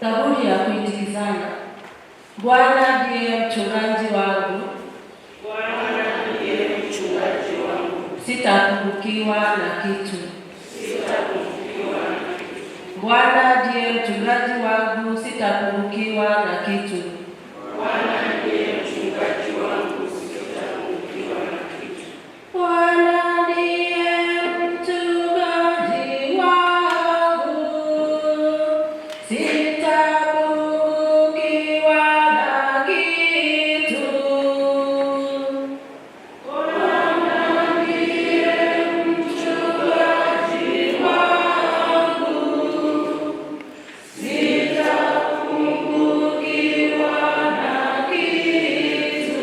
Zaburi ya kuitikizana. Bwana ndiye mchungaji wangu, Bwana ndiye mchungaji wangu, sitapungukiwa na kitu. sitapungukiwa na kitu. Bwana ndiye mchungaji wangu, sitapungukiwa na kitu. Bwana ndiye mchungaji wangu, sitapungukiwa na kitu. Bwana ndiye mchungaji wangu, sitapungukiwa na kitu. Bwana ndiye mchungaji wangu, sitapungukiwa na kitu.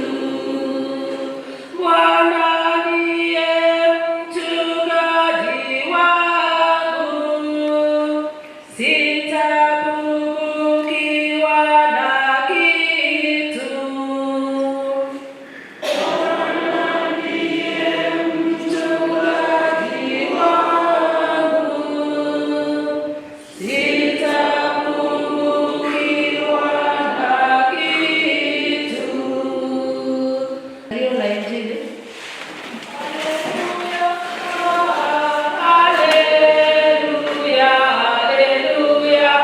Bwana ndiye mchungaji wangu, sitapungukiwa na kitu. Bwana ndiye mchungaji wangu, sitapungukiwa na kitu. Neno la Injili. Haleluya, haleluya,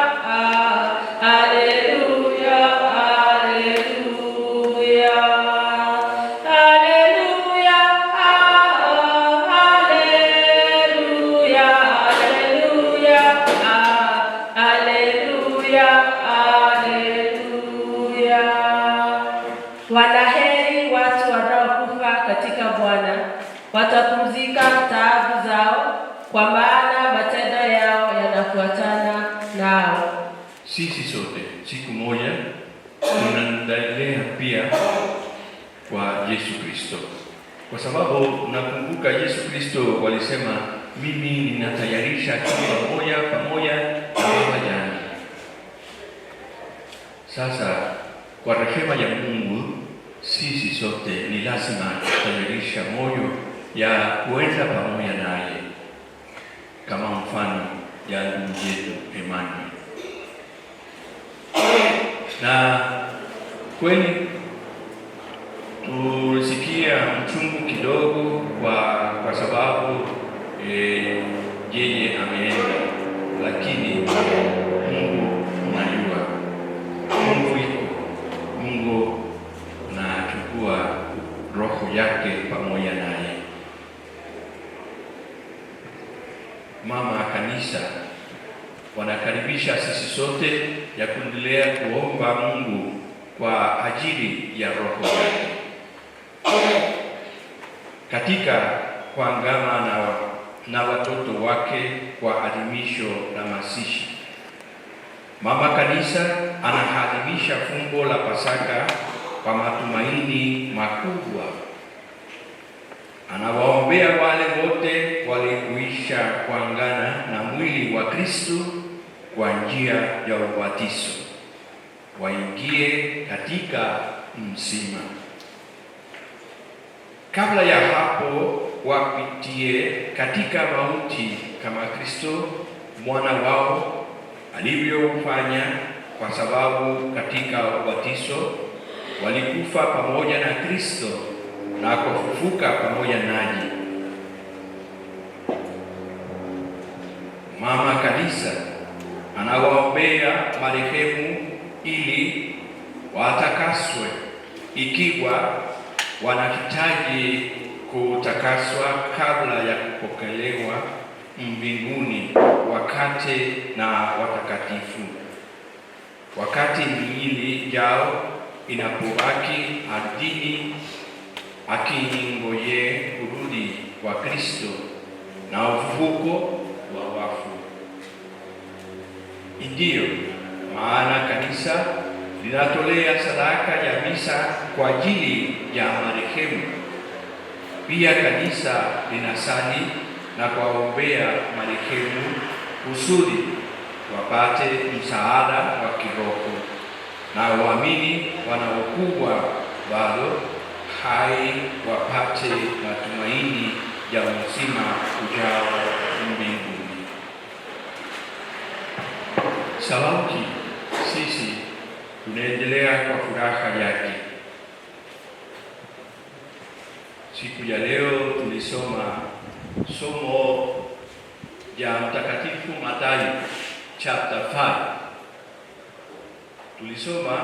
haleluya, haleluya, haleluya, haleluya, haleluya, haleluya. Wanaheri watu wanaokufa katika Bwana, watapumzika taabu zao, kwa maana matendo yao yanafuatana nao. Sisi sote siku moja tunaendelea pia kwa Yesu Kristo, kwa sababu nakumbuka Yesu Kristo walisema, mimi ninatayarisha chumba moja pamoja na Baba yangu. Sasa kwa rehema ya Mungu sisi sote ni lazima tutayarisha moyo ya kuenda pamoja naye, kama mfano ya ndugu yetu Emmanuel. Na kweli tulisikia mchungu kidogo kwa sababu yeye ameenda, lakini Mungu unajua, Mungu iko, Mungu anachukua roho yake pamoja naye. Mama Kanisa wanakaribisha sisi sote ya kuendelea kuomba Mungu kwa ajili ya roho yake katika kuangama na watoto wake kwa adhimisho la masishi. Mama Kanisa anaadhimisha fumbo la Pasaka kwa matumaini makubwa. Anawaombea wale wote walioisha kuangana na mwili wa Kristo kwa njia ya ubatizo, waingie katika mzima. Kabla ya hapo wapitie katika mauti kama Kristo mwana wao alivyofanya, kwa sababu katika ubatizo walikufa pamoja na Kristo na kufufuka pamoja naye. Mama Kanisa anawaombea marehemu ili watakaswe, ikiwa wanahitaji kutakaswa kabla ya kupokelewa mbinguni wakati na watakatifu, wakati miili yao inapobaki ardhini, akingoje kurudi kwa Kristo na ufufuko wa wafu. Ndiyo maana Kanisa linatolea sadaka ya misa kwa ajili ya marehemu. Pia Kanisa linasali na kuwaombea marehemu kusudi wapate msaada wa kiroho, na waamini wanaokuwa bado hai wapate matumaini ya uzima ujao mbinguni. Sauti sisi tunaendelea kwa furaha yake. Siku ya leo tulisoma somo ya Mtakatifu Mathayo chapter 5. Tulisoma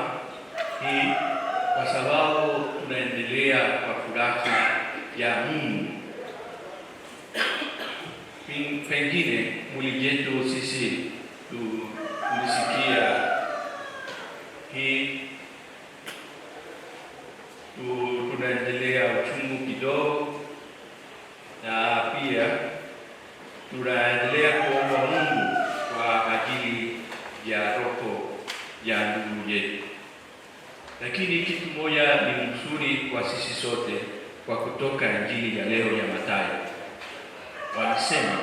hii kwa sababu tunaendelea kwa furaha ya Mungu. Pengine mwili yetu sisi tulisikia hii, tunaendelea uchungu kidogo, na pia tunaendelea kuomba Mungu kwa ajili ya roho ya ndugu yetu. Lakini kitu moja ni mzuri kwa sisi sote kwa kutoka Injili ya leo ya Mathayo. Wanasema,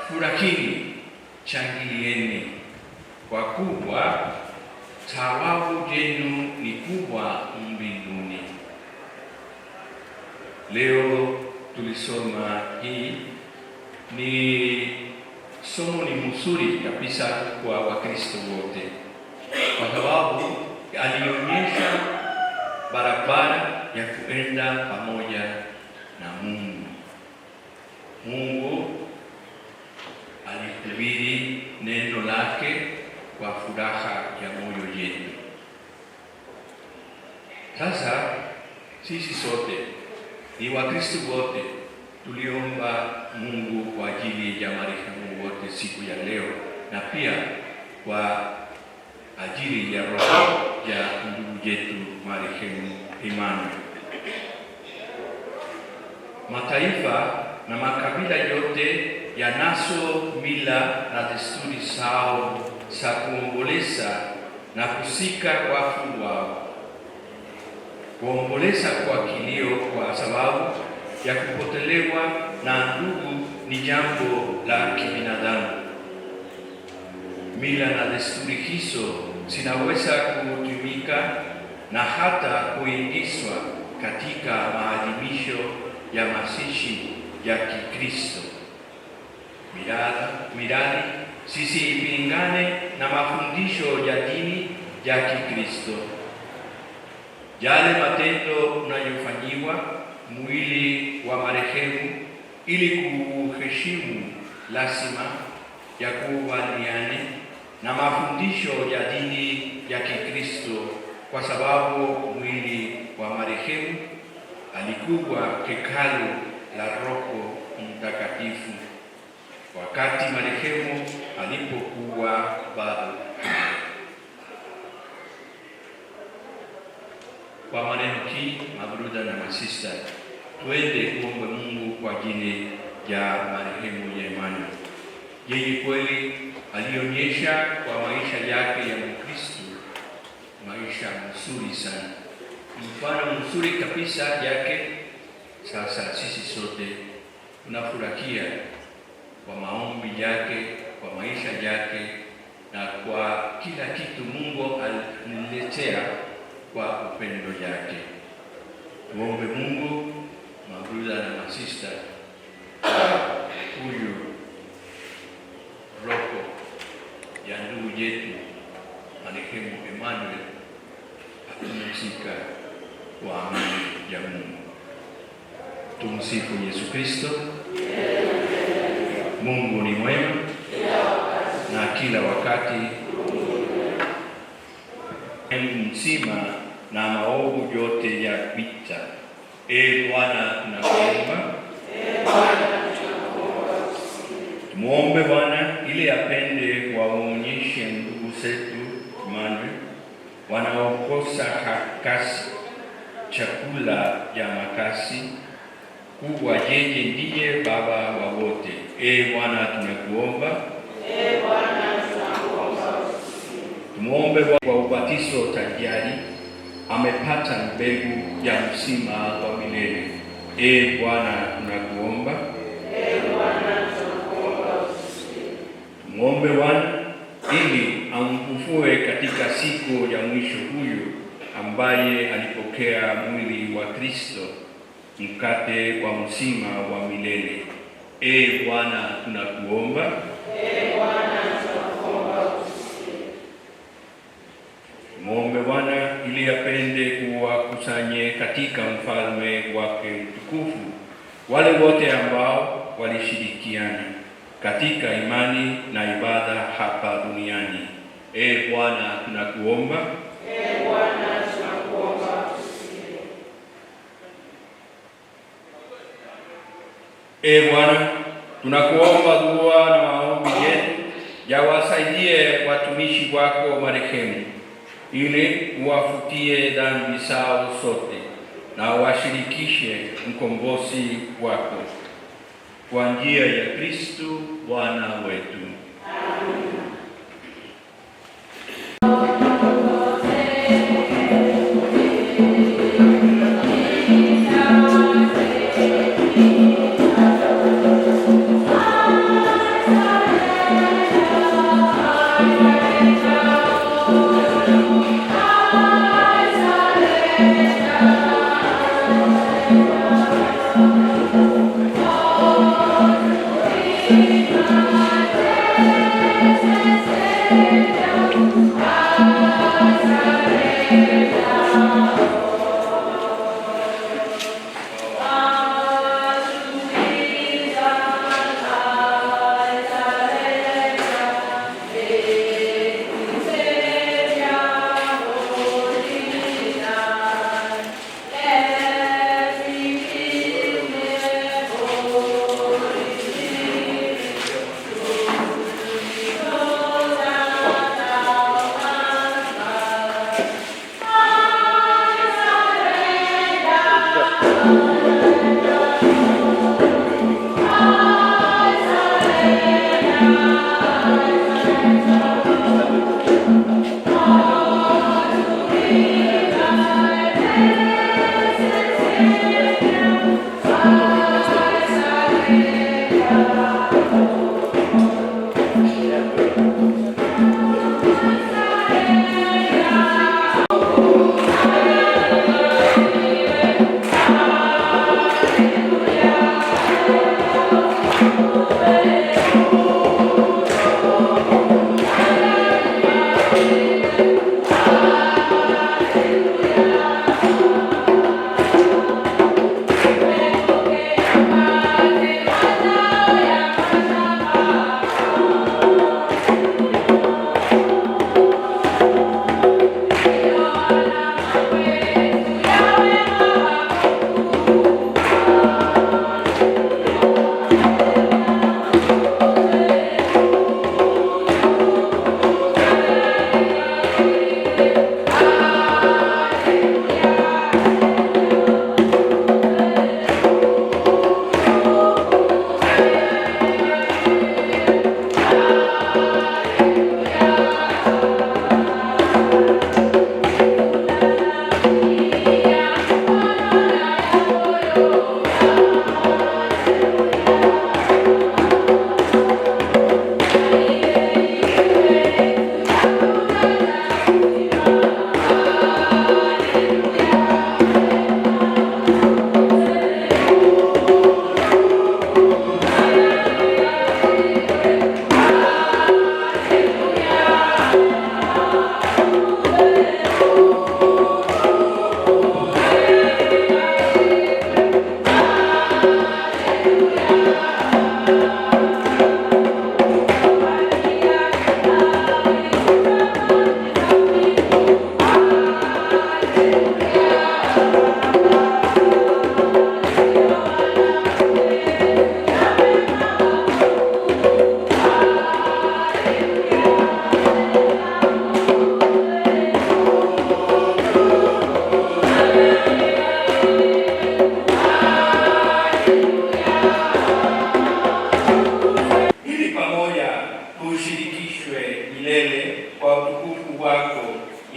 furahini, shangilieni, kwa kuwa thawabu yenu ni kubwa mbinguni. Leo tulisoma hii, ni somo ni mzuri kabisa kwa Wakristo wote, kwa sababu alionyesha barabara ya kuenda pamoja na Mungu. Mungu alihubiri neno lake kwa furaha ya moyo yetu. Sasa sisi sote ni Wakristo wote tuliomba Mungu kwa ajili ya marehemu wote siku ya leo, na pia kwa ajili ya roho ya ndugu yetu marehemu Emmanuel. Mataifa na makabila yote yanaso mila na desturi zao za kuomboleza na kusika wafu wao. Kuomboleza kwa kilio kwa sababu ya kupotelewa na ndugu ni jambo la kibinadamu. Mila na desturi hizo zinaweza kutumika na hata kuingizwa katika maadhimisho ya mazishi ya Kikristo. Miradi sisi ipingane na mafundisho ya dini ya Kikristo. Yale matendo unayofanyiwa mwili wa marehemu ili kuheshimu lazima ya kubaliane na mafundisho ya dini ya Kikristo, kwa sababu mwili wa marehemu alikuwa hekalu la Roho Mtakatifu wakati marehemu alipokuwa bado hai. Kwa maneno hii, mabruda na masista, tuende kuomba Mungu kwa ajili ya marehemu ya Emmanuel. Yeye kweli alionyesha kwa maisha yake ya Mkristo maisha mzuri sana, mfano mzuri kabisa yake. Sasa sisi sote tunafurahia kwa maombi yake, kwa maisha yake, na kwa kila kitu Mungu aliniletea kwa upendo yake. Tuombe Mungu, mabruda na masista, huyu roho ya ndugu yetu marehemu Emmanuel apumzika kwa amani ya Mungu. Tumsifu Yesu Kristo. Mungu ni mwema na kila wakati. Mzima na maovu yote ya vita. Bwana tunakuomba. Muombe Bwana ili apende waonyeshe ndugu zetu Emmanuel wanaokosa kasi chakula ya makasi kuwa yeye ndiye baba wa wote. Bwana tunakuomba. Tumuombe kwa ubatizo tayari amepata mbegu ya uzima wa milele. Bwana tunakuomba. Tumuombe Bwana ili amfufue katika siku ya mwisho huyu ambaye alipokea mwili wa Kristo, mkate wa uzima wa milele. Bwana tunakuomba. Bwana ili apende kuwakusanye katika mfalme wake mtukufu wale wote ambao walishirikiana katika imani na ibada hapa duniani. Bwana, tunakuomba. Bwana, tunakuomba usikie. Bwana, tunakuomba dua na maombi yetu yawasaidie watumishi wako marehemu, ili uwafutie dhambi zao sote na washirikishe mkombozi wako kwa njia ya Kristo Bwana wetu. Amen.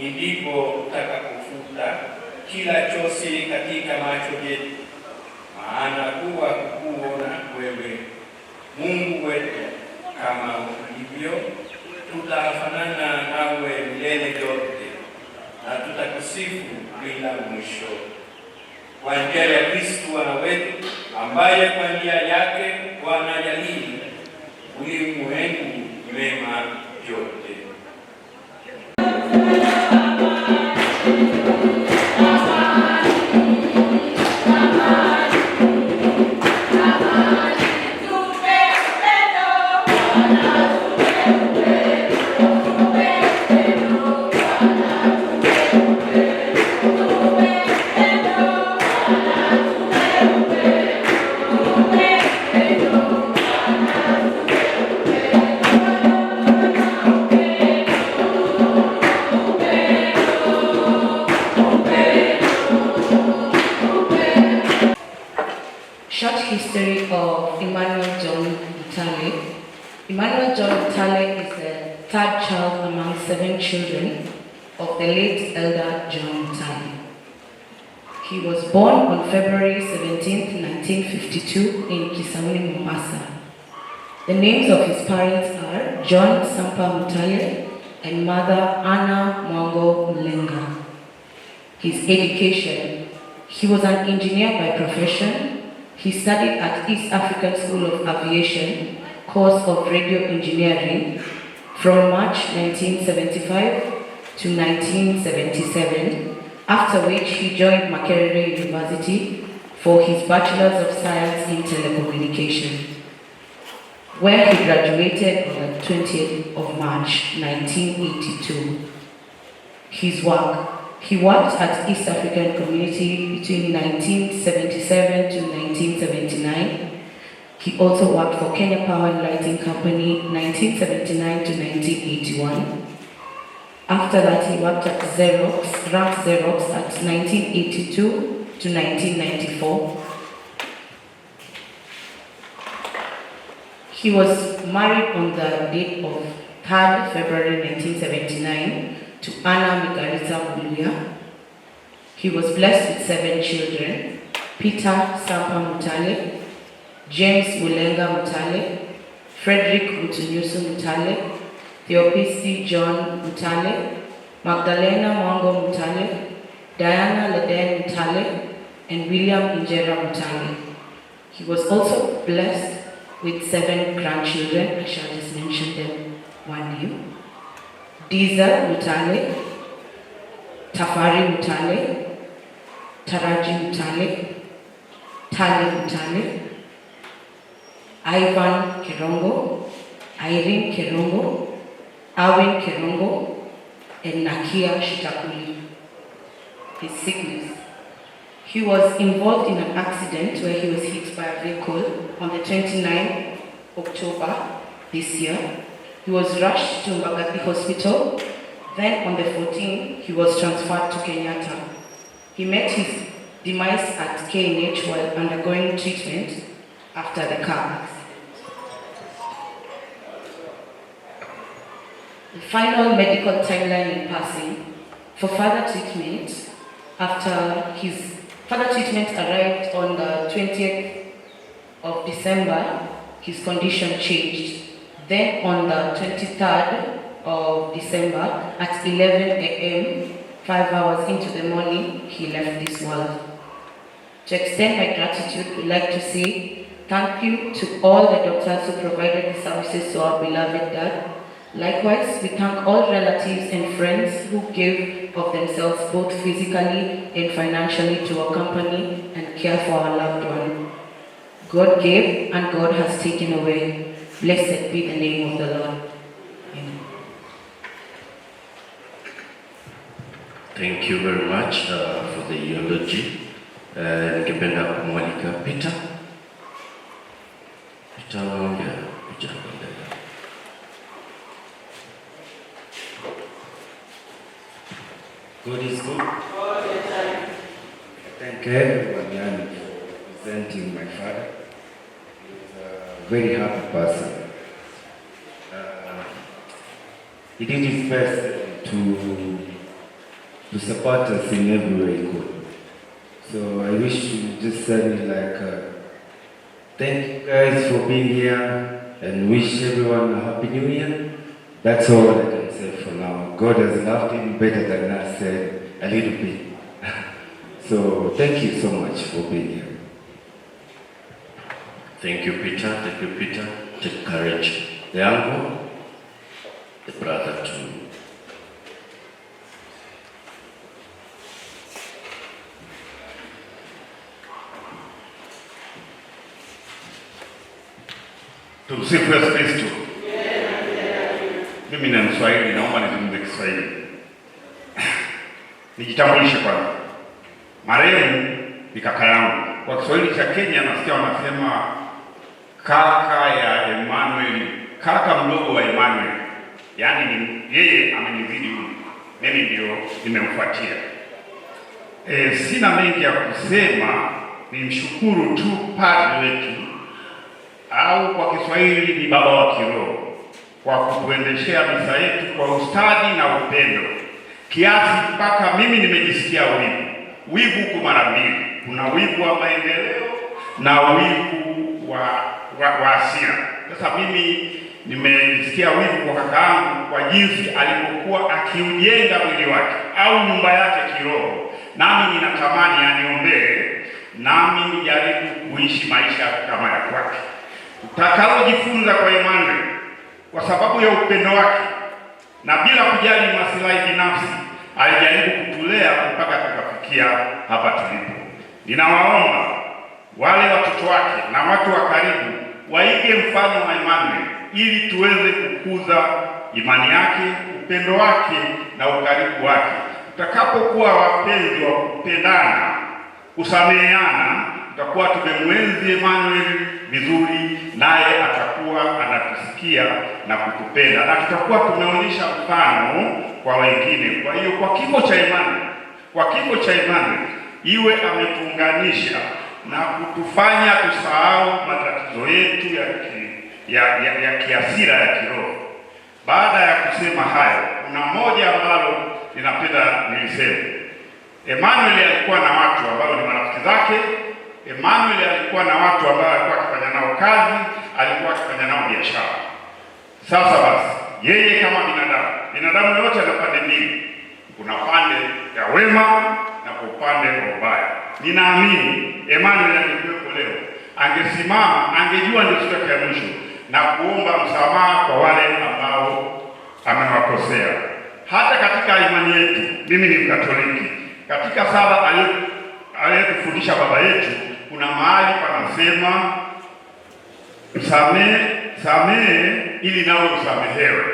ndipo utakapofuta kila chozi katika macho yetu, maana kuwa kukuona wewe Mungu wetu kama ulivyo, tutafanana nawe milele yote na tutakusifu bila mwisho. Kwa njia ya Kristo Bwana wetu, ambaye kwa njia yake wanajalii ulimwengu mema yote. Emmanuel John Mutale is the third child among 7 children of the late Elder John Mutale. He was born on February 17, 1952 in Kisauni, Mombasa. The names of his parents are John Sampa Mutale and mother Anna Mwango Mulenga. His education: he was an engineer by profession. He studied at East African School of Aviation, course of radio engineering, from March 1975 to 1977, after which he joined Makerere University for his Bachelor's of Science in Telecommunication, where he graduated on the 20th of March 1982. His work: he worked at East African Community between 1977 to 1979. He also worked for Kenya Power and Lighting Company 1979 to 1981. After that, he worked at Xerox, Rank Xerox at 1982 to 1994. He was married on the date of 3rd February 1979 to Anna Migarita Muluya. He was blessed with 7 children: Peter Sampa Mutale, James Mulenga Mutale, Frederick Mutunyusu Mutale, Theopisti John Mutale, Magdalena Mwango Mutale, Diana Leden Mutale, and William Injera Mutale. He was also blessed with 7 grandchildren. I shall just mention them one new: Diza Mutale, Tafari Mutale, Taraji Mutale, Tali Mutale, Ivan Kirongo, Irene Kirongo, Awin Kirongo, and Nakia Shitakuli. His sickness: he was involved in an accident where he was hit by a vehicle on the 29th October this year. He was rushed to Mbagathi Hospital. Then on the 14th, he was transferred to Kenyatta. He met his demise at KNH while undergoing treatment after the car accident. The final medical timeline in passing for further treatment. After his further treatment arrived on the 20th of December, his condition changed. Then on the 23rd of December at 11 a.m., 5 hours into the morning, he left this world. To extend my gratitude, we'd like to say thank you to all the doctors who provided the services to our beloved dad. Likewise, we thank all relatives and friends who gave of themselves both physically and financially to accompany and care for our loved one. God gave and God has taken away. Blessed be the name of the Lord. Amen. Thank you very much for the eulogy. Ningependa kumwalika Peter. Peter ongea picha mbele. God is good. All the time. Thank everyone for presenting my father. He's a very happy person. He did his best to support us in every way he could. So I wish to just say thank you guys for being here and wish everyone a happy new year. That's all I can say for now. God has loved him better than I said a little bit. So thank you so much for being here. Thank you, Peter. Thank you, Peter. Take courage. The uncle, the brother too. Tumsifu Yesu Kristo. Mimi ni Mswahili, naomba nizungumze Kiswahili. Nijitambulishe kwanza. Marehemu ni kaka yangu. Kwa Kiswahili cha Kenya nasikia wanasema kaka ya Emmanuel, kaka mdogo wa Emmanuel. Yaani yeye amenizidi huyu. Mimi ndio nimemfuatia. Sina mengi ya kusema, nimshukuru tu padre wetu au kwa Kiswahili ni baba wa kiroho. kwa kutuendeshea misa yetu kwa ustadi na upendo, kiasi mpaka mimi nimejisikia wivu huko mara mbili. Kuna wivu wa maendeleo na wivu wa hasira. Sasa mimi nimejisikia wivu kwa kakaangu kwa jinsi alipokuwa akiujenga mwili wake au nyumba yake kiroho, nami ninatamani aniombee nami nijaribu kuishi maisha kama ya kwake. Tutakalojifunza kwa Emmanuel, kwa sababu ya upendo wake na bila kujali maslahi binafsi, alijaribu kutulea mpaka tukafikia hapa tulipo. Ninawaomba wale watoto wake na watu wa karibu waige mfano wa Emmanuel ili tuweze kukuza imani yake, upendo wake na ukaribu wake. Tutakapokuwa wapenzi wa kupendana, kusameheana, tutakuwa tumemwenzi Emmanuel vizuri, naye atakuwa anatusikia na kutupenda, na tutakuwa tumeonyesha mfano kwa wengine. Kwa hiyo kwa kifo cha Emmanuel iwe ametuunganisha na kutufanya tusahau matatizo yetu ya kiasira ya kiroho. Baada ya kusema hayo, kuna moja ambalo ninapenda niliseme. Emmanuel alikuwa na watu ambao ni marafiki zake. Emmanuel alikuwa na watu ambao alikuwa akifanya nao kazi, alikuwa akifanya nao biashara. Sasa basi, yeye kama binadamu yote ana pande mbili. Kuna pande ya wema na kwa upande wa ubaya. Ninaamini Emmanuel angekuwepo leo, angesimama, angejua ndio siku yake ya mwisho na kuomba msamaha kwa wale ambao amewakosea. Hata katika imani yetu, mimi ni Mkatoliki, katika sala aliyotufundisha baba yetu, kuna mahali panasema samehe ili nawe usamehewe.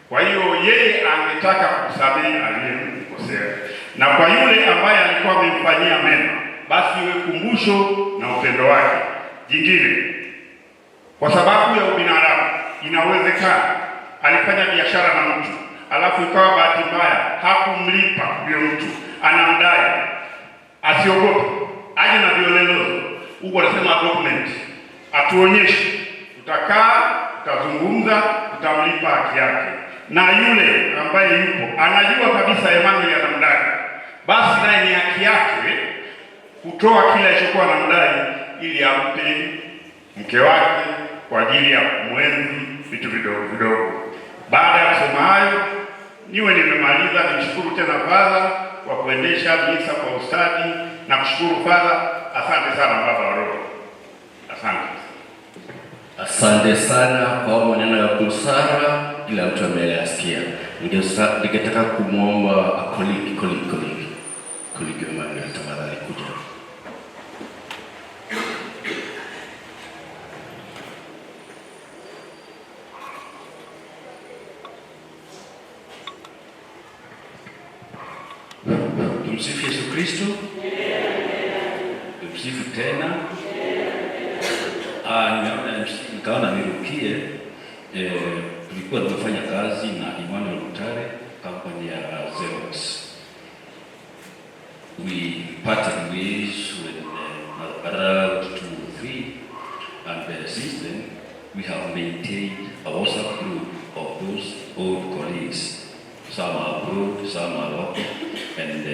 Kwa hiyo yeye angetaka kusamehe aliyemkosea, na kwa yule ambaye alikuwa amemfanyia mema, basi iwe kumbusho na upendo wake. Jingine, kwa sababu ya ubinadamu, inawezekana alifanya biashara na mtu, alafu ikawa bahati mbaya hakumlipa huyo mtu, anamdai. Asiogope, aje na vielelezo. Huko anasema document, atuonyeshe, tutakaa, tutazungumza, tutamlipa haki yake. Na yule ambaye yupo anajua kabisa Emmanuel anamdai, basi naye ni haki yake kutoa kile alichokuwa anamdai ili ampe mke wake kwa ajili ya kumwenzi vitu vidogo vidogo. Baada ya kusema hayo, niwe nimemaliza. Nimshukuru tena Father kwa kuendesha misa kwa ustadi, na kushukuru Father. Asante sana baba wa roho. Asante sana kwa maneno ya busara, kila mtu ameyasikia. Ningetaka kumwomba kolegi Emmanuel, tafadhali kuja. Tumsifu Yesu Kristo. Tumsifu tena. Nikaona nirukie. Tulikuwa tunafanya kazi na Emmanuel Mutare, kampani ya Xerox. We parted ways when around 2 or 3, and since then we have maintained a WhatsApp group of those old colleagues. Some are abroad, some are local, and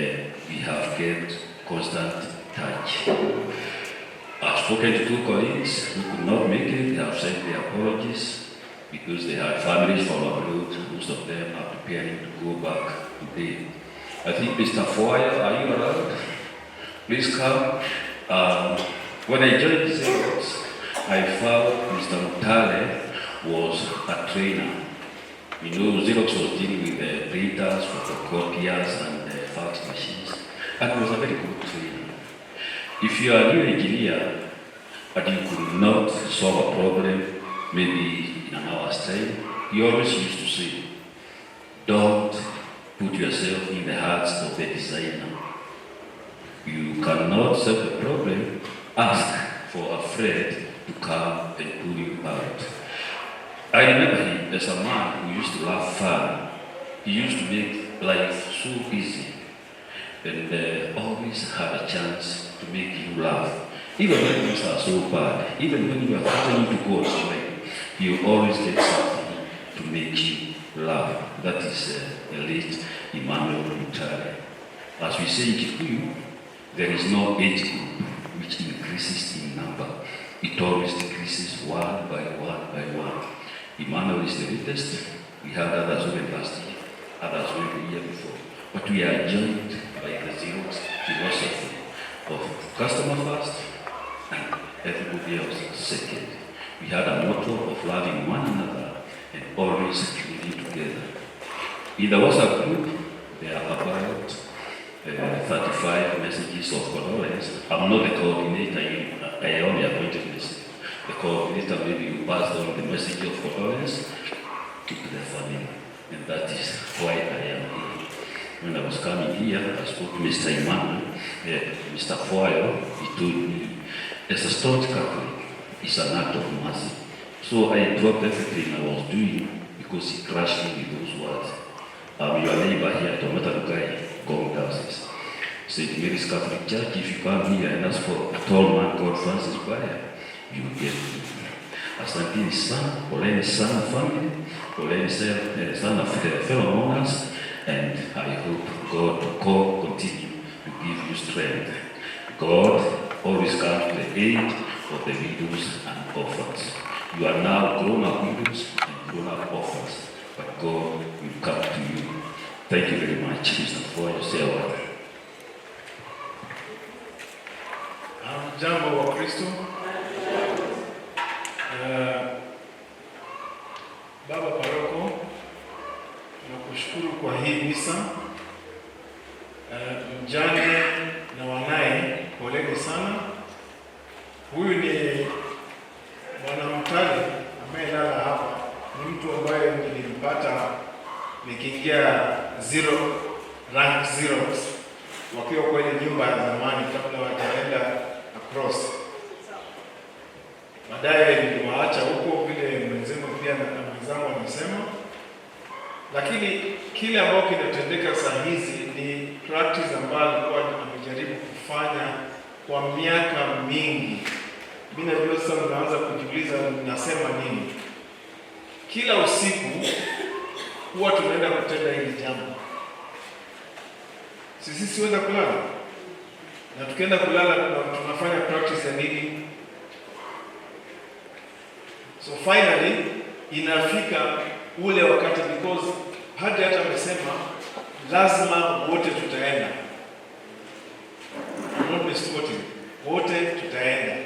we have kept constant touch. I've spoken to 2 colleagues who could not make it. They have sent their apologies because they had families from abroad. Most of them are preparing to go back today. I think Mr. Foyer, are you around? Please come. When I joined Xerox, I found Mr. Mutale was a trainer. You know, Xerox was dealing with printers, photocopiers, and fax machines, and he was a very good trainer. If you are a new engineer but you could not solve a problem maybe in an hour's time, he always used to say, don't put yourself in the hands of the designer. You cannot solve the problem, ask for a friend to come and pull you out. I remember him as a man who used to have fun. He used to make life so easy, and always had a chance to make you laugh. Even when things are so bad, even when you are threatening to go astray, you always get something to make you laugh. That is the late Emmanuel Mutare. As we say in Kikuyu, there is no age group which increases in number. It always decreases one by one by one. Emmanuel is the latest. We had others who went last year, others who went the year before. But we are joined by the zero philosophy of customer first and everybody else second. We had a motto of loving one another and always living together. In the WhatsApp group, there are about 35 messages of condolence. I'm not the coordinator, I only appointed this. The coordinator maybe will pass on the message of condolence to the family, and that is why I am here. When I was coming here, I spoke to Mr. Emmanuel, Mr. Foyle. He told me, as a staunch Catholic, it's an act of mercy. So I dropped everything I was doing because he crushed me with those words. I'm your neighbor here, Tomata Lugai, Gong Diocese. St. Mary's Catholic Church, if you come here and ask for a tall man called Francis Bayer, you will get it. Asantini sana, poleni sana family, poleni sana fellow mourners, and I hope God will continue to give you strength. God always comes to the aid of the widows and orphans. You are now grown-up widows and grown-up orphans, but God will come to you. Thank you very much, Mr. For yourself. Jambo wa Kristo. Baba Paroko, tunakushukuru kwa hii misa. Mjane na wanaye, poleni sana. Huyu ni Bwana Mutale ambaye lala hapa. Ni mtu ambaye nilimpata nikiingia rank zero wakiwa kwenye nyumba ya zamani kabla wajaenda across. Baadaye niliwaacha huko vile mwenzangu pia na mwenzangu wanasema. Lakini kile ambacho kinatendeka saa hizi ni practice ambayo alikuwa amejaribu kufanya kwa miaka mingi. Mimi najua sasa mnaanza kujiuliza ninasema nini. Kila usiku huwa tunaenda kutenda hili jambo. Sisi siweza kulala. Na tukienda kulala tunafanya practice ya nini? So finally inafika ule wakati, because hadi hata amesema lazima wote tutaenda. I'm not misquoting. Wote tutaenda.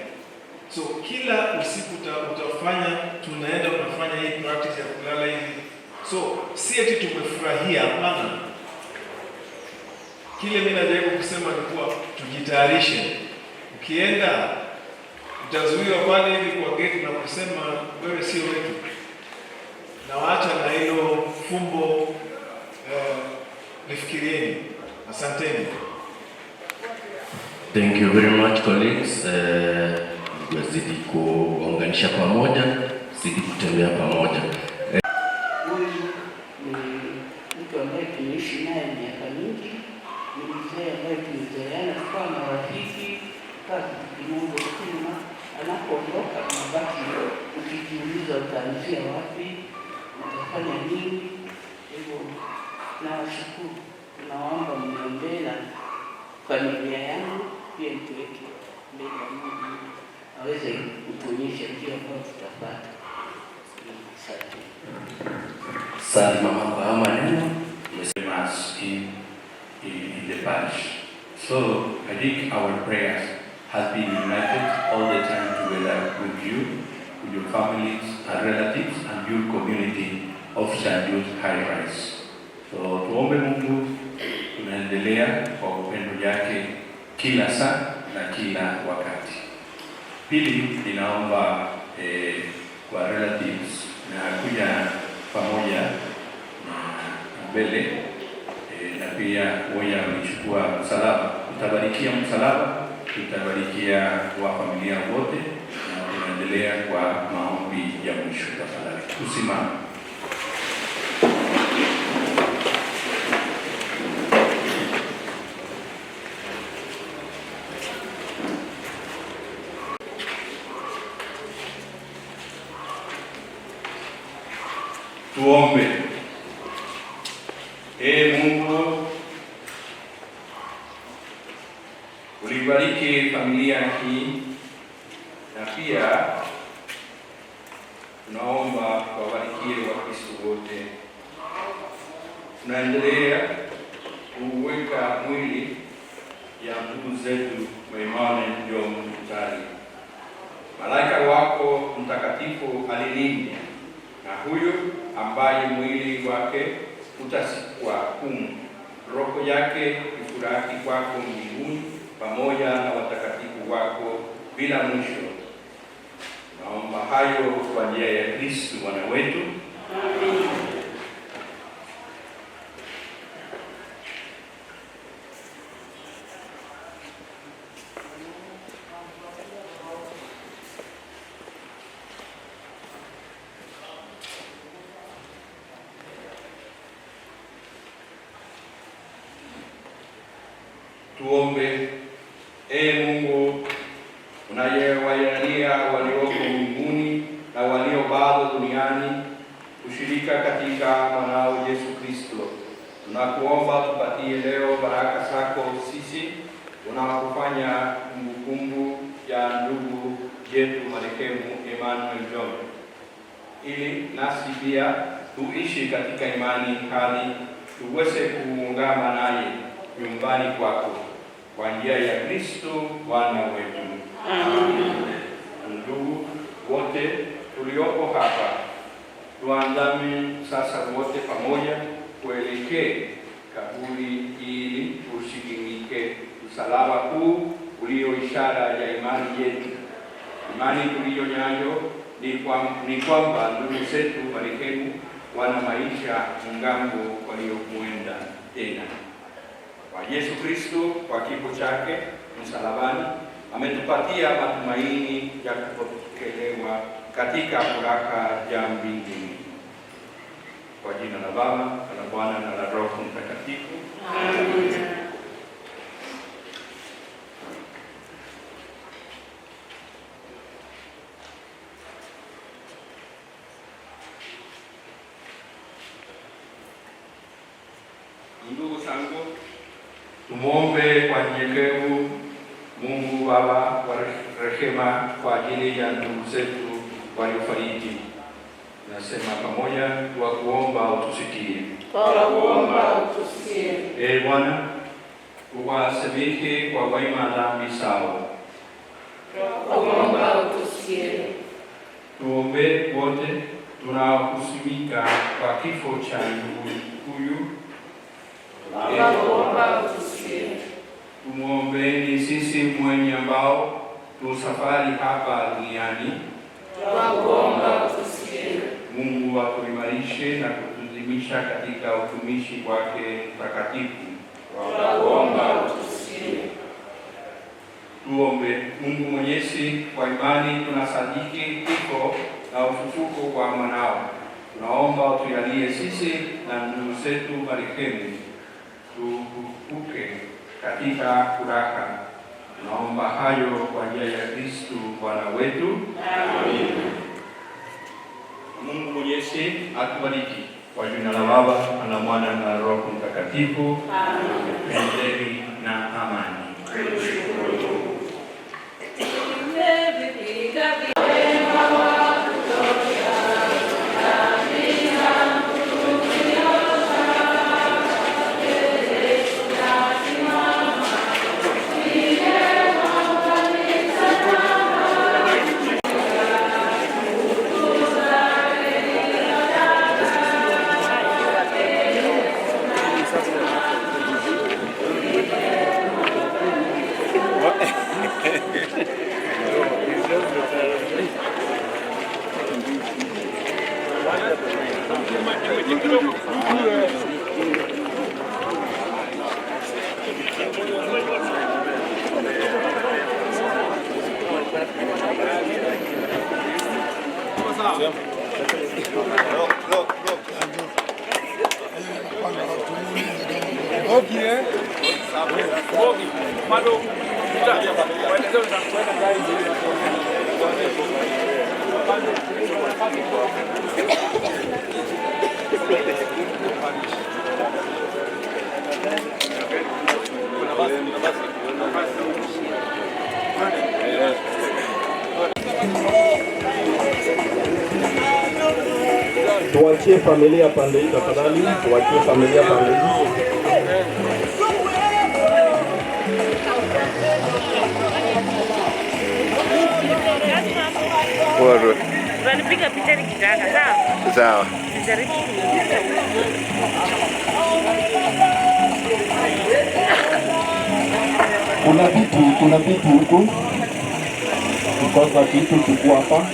So kila usiku utafanya, tunafanya hii practice ya kulala hivi. So si eti tumefurahia, hapana. Kile mimi najaribu kusema ni kuwa tujitayarishe. Ukienda utazuiwa pale hivi kwa gate na kusema wewe sio wetu. Na waacha na hilo fumbo lifikirieni. Asanteni. Thank you very much colleagues. Wazidi kuunganisha pamoja, zidi kutembea pamoja. Huyu ni mtu ambaye tumeishi naye miaka mingi. Ni mzee ambaye tumezoeana kwa marafiki, kazi kimoja kima. Anapoondoka mabaki ukijiuliza utaanzia wapi, utafanya nini. Hivyo nawashukuru, naomba mniombee na familia yangu pia mtuweke mbele ya Mungu aweze kutuonyesha njia ambayo tutapata. Asante mama kwa maneno. Mass in the parish. So I think our prayers has been united all the time together with you, with your families and relatives and your community of St. Jude High Rise. So tuombe Mungu, tunaendelea kwa upendo yake kila saa na kila wakati. Pili, ninaomba kwa relatives na kuja pamoja na mbele na pia woya wamechukua msalaba. Tutabarikia msalaba, tutabarikia wa familia wote na tunaendelea kwa maombi ya mwisho. Tafadhali tusimame. Tuombe. Ee Mungu, ulibariki familia hii na pia tunaomba wabarikie Wakristo wote. Tunaendelea kuweka mwili ya ndugu zetu Emmanuel John Mutale. Malaika wako mtakatifu alilinde na huyu ambaye mwili wake utasikwa humu, roho yake ifurahi kwako mbinguni pamoja na watakatifu wako bila mwisho. Naomba hayo kwa njia ya Kristo Bwana wetu. Amen. Tuombe. Ee Mungu, unayewajalia walioko mbinguni na walio bado duniani kushirika katika mwanao Yesu Kristo, tunakuomba tupatie leo baraka zako sisi unapofanya kumbukumbu ya ndugu yetu marehemu Emmanuel John, ili nasi pia tuishi katika imani hadi tuweze kuungana naye nyumbani kwako kwa njia ya Kristo Bwana wetu. Amen. Ndugu wote tuliopo hapa, tuandame sasa wote pamoja kuelekea kaburi ili ushikimike msalaba huu ulio ishara ya imani yetu. Imani tuliyo nayo ni kwamba ndugu zetu marehemu wana maisha ngambo waliokwenda tena. Kwa Yesu Kristo kwa kifo chake msalabani ametupatia matumaini ya kupokelewa katika furaha ya mbinguni. Kwa jina la Baba na la Bwana na la Roho Mtakatifu. Amen. Ndugu zangu, tumuombe kwa nyenyekevu Mungu Baba wa rehema kwa ajili ya ndugu zetu waliofariki. Nasema pamoja, tuwakuomba utusikie. Tuwakuomba utusikie. Ee Bwana, uwasamehe kwa wema dhambi zao. Tuwakuomba utusikie. Tuombe wote tunaohuzunika kwa kifo cha ndugu huyu. Tuwakuomba utusikie. Tumuombeeni sisi mwenye ambao tusafari hapa duniani. Tuwakuomba utusikie. Mungu atuimarishe na kutuzimisha katika utumishi wake mtakatifu. Tuwakuomba utusikie. Tuombe. Mungu Mwenyezi, kwa imani tunasadiki kifo na ufufuko wa mwanao. Tunaomba utujalie sisi na ndugu zetu marehemu tufufuke katika furaha. Tunaomba hayo kwa njia ya Kristo Bwana wetu. Amen. Mungu Mwenyezi atubariki kwa jina la Baba na la Mwana na la Roho Mtakatifu. Amen. Endeni na amani. Thank you. tuachie familia pande hii tafadhali, tuachie familia pande hii. Unanipiga picha nikitaka, sawa? Sawa. Nijaribu. Kuna vitu huku. Kukosa kitu chukua hapa.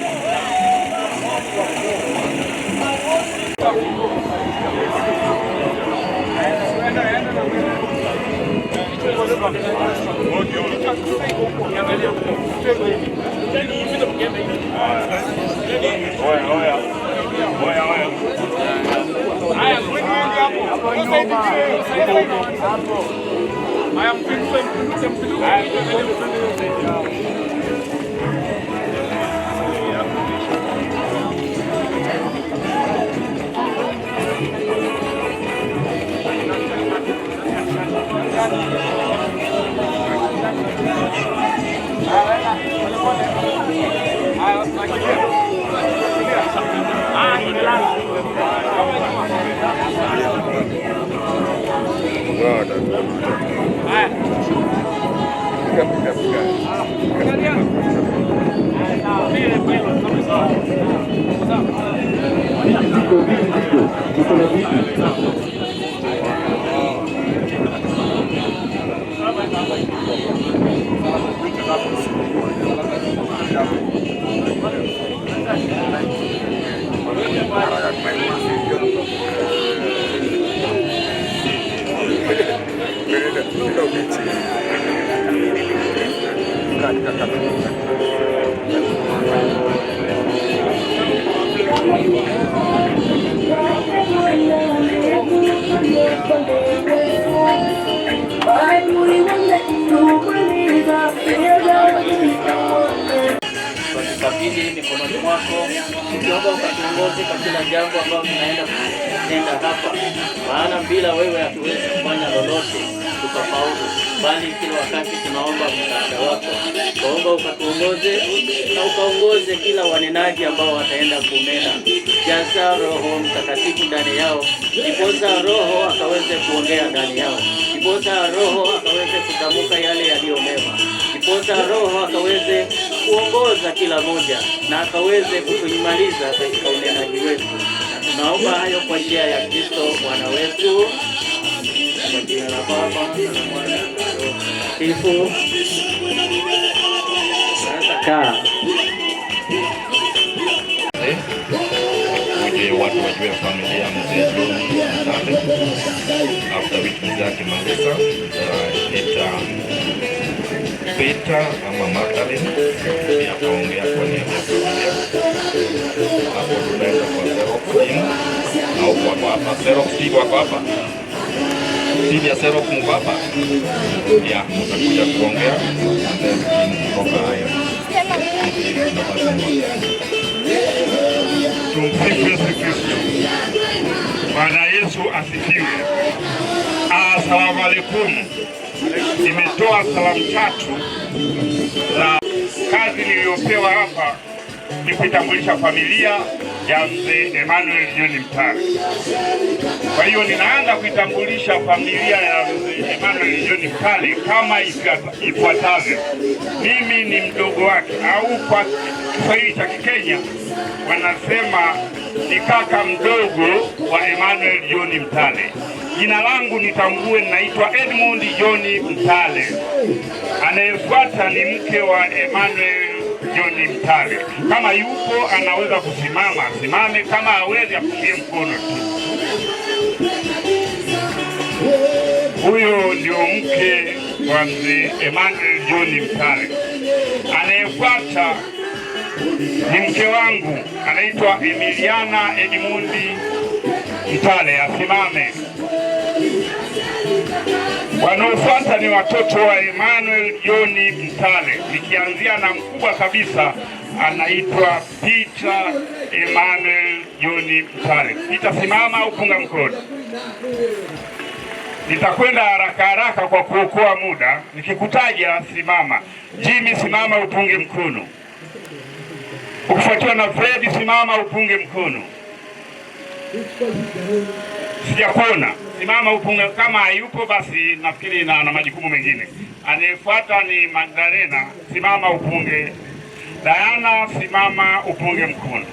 Tukabidhi mikononi mwako, tukiomba ukatuongoze katika jambo ambalo tunaenda kutenda hapa, maana bila wewe hatuwezi kufanya lolote tukafaulu, bali kila wakati tunaomba msaada wako. Tuomba ukatuongoze na ukaongoze kila wanenaji ambao wataenda kunena. Jaza Roho Mtakatifu ndani yao, ndiposa Roho akaweze kuongea ndani yao, ndiposa Roho akaweze kutamka yale yaliyo mema, ndiposa Roho akaweze kuongoza kila moja na akaweze kutuimaliza katika unenaji wetu. Na tunaomba hayo kwa njia ya Kristo Bwana wetu, kwa jina la Baba na Mwana na Roho Mtakatifu. Sasa kaa. Uje watu wajue familia ya mzee John Mtale. After wiki zake Maleka ita Peter ama Magdalene ya kuongea kwa niaba ya familia. Hapo tunaenda kwa Xerox team au kwa hapa Xerox team kwa hapa. Team ya Xerox mko hapa. Ya mtakuja kuongea and then kutoka haya. Tumsifu Yesu Kristo. Bwana Yesu asifiwe. Asalamu alaykum. Nimetoa salamu tatu za kazi niliyopewa hapa ni kutambulisha familia ya mzee Emmanuel John Mtale. Kwa hiyo ninaanza kuitambulisha familia ya mzee Emmanuel John Mtale kama ifuatavyo. Mimi ni mdogo wake, au kwa Kiswahili cha Kikenya wanasema ni kaka mdogo wa Emmanuel John Mtale. Jina langu nitambue, ninaitwa Edmund John Mtale. Anayefuata ni mke wa Emmanuel John Mtale. Kama yupo anaweza kusimama, simame. Kama hawezi apungie mkono tu. Huyo ndio mke wa mzee Emmanuel John Mtale. Anayefuata ni mke wangu, anaitwa Emiliana Edmundi Mtale, asimame. Wanaofuata ni watoto wa Emmanuel John Mtale, nikianzia na mkubwa kabisa anaitwa Peter Emmanuel John Mtale. Nitasimama au punga mkono. Nitakwenda haraka haraka kwa kuokoa muda. Nikikutaja simama. Jimmy simama upunge mkono. Ukifuatiwa na Fred simama upunge mkono. Sijakuona. Simama upunge. Kama hayupo basi nafikiri na majukumu mengine. Anayefuata ni Magdalena. Simama upunge. Diana, simama upunge mkono.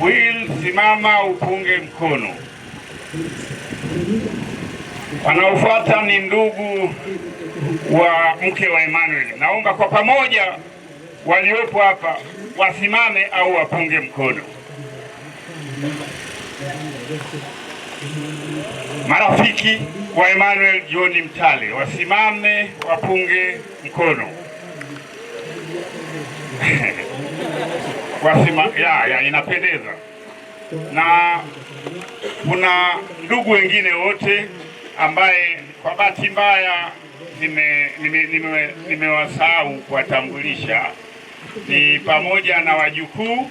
Will, simama upunge mkono. Wanaofuata ni ndugu wa mke wa Emmanuel. Naomba kwa pamoja waliopo hapa wasimame au wapunge mkono. Marafiki wa Emmanuel John Mtale wasimame wapunge mkono. Inapendeza. Na kuna ndugu wengine wote ambaye kwa bahati mbaya nimewasahau kuwatambulisha, ni pamoja na wajukuu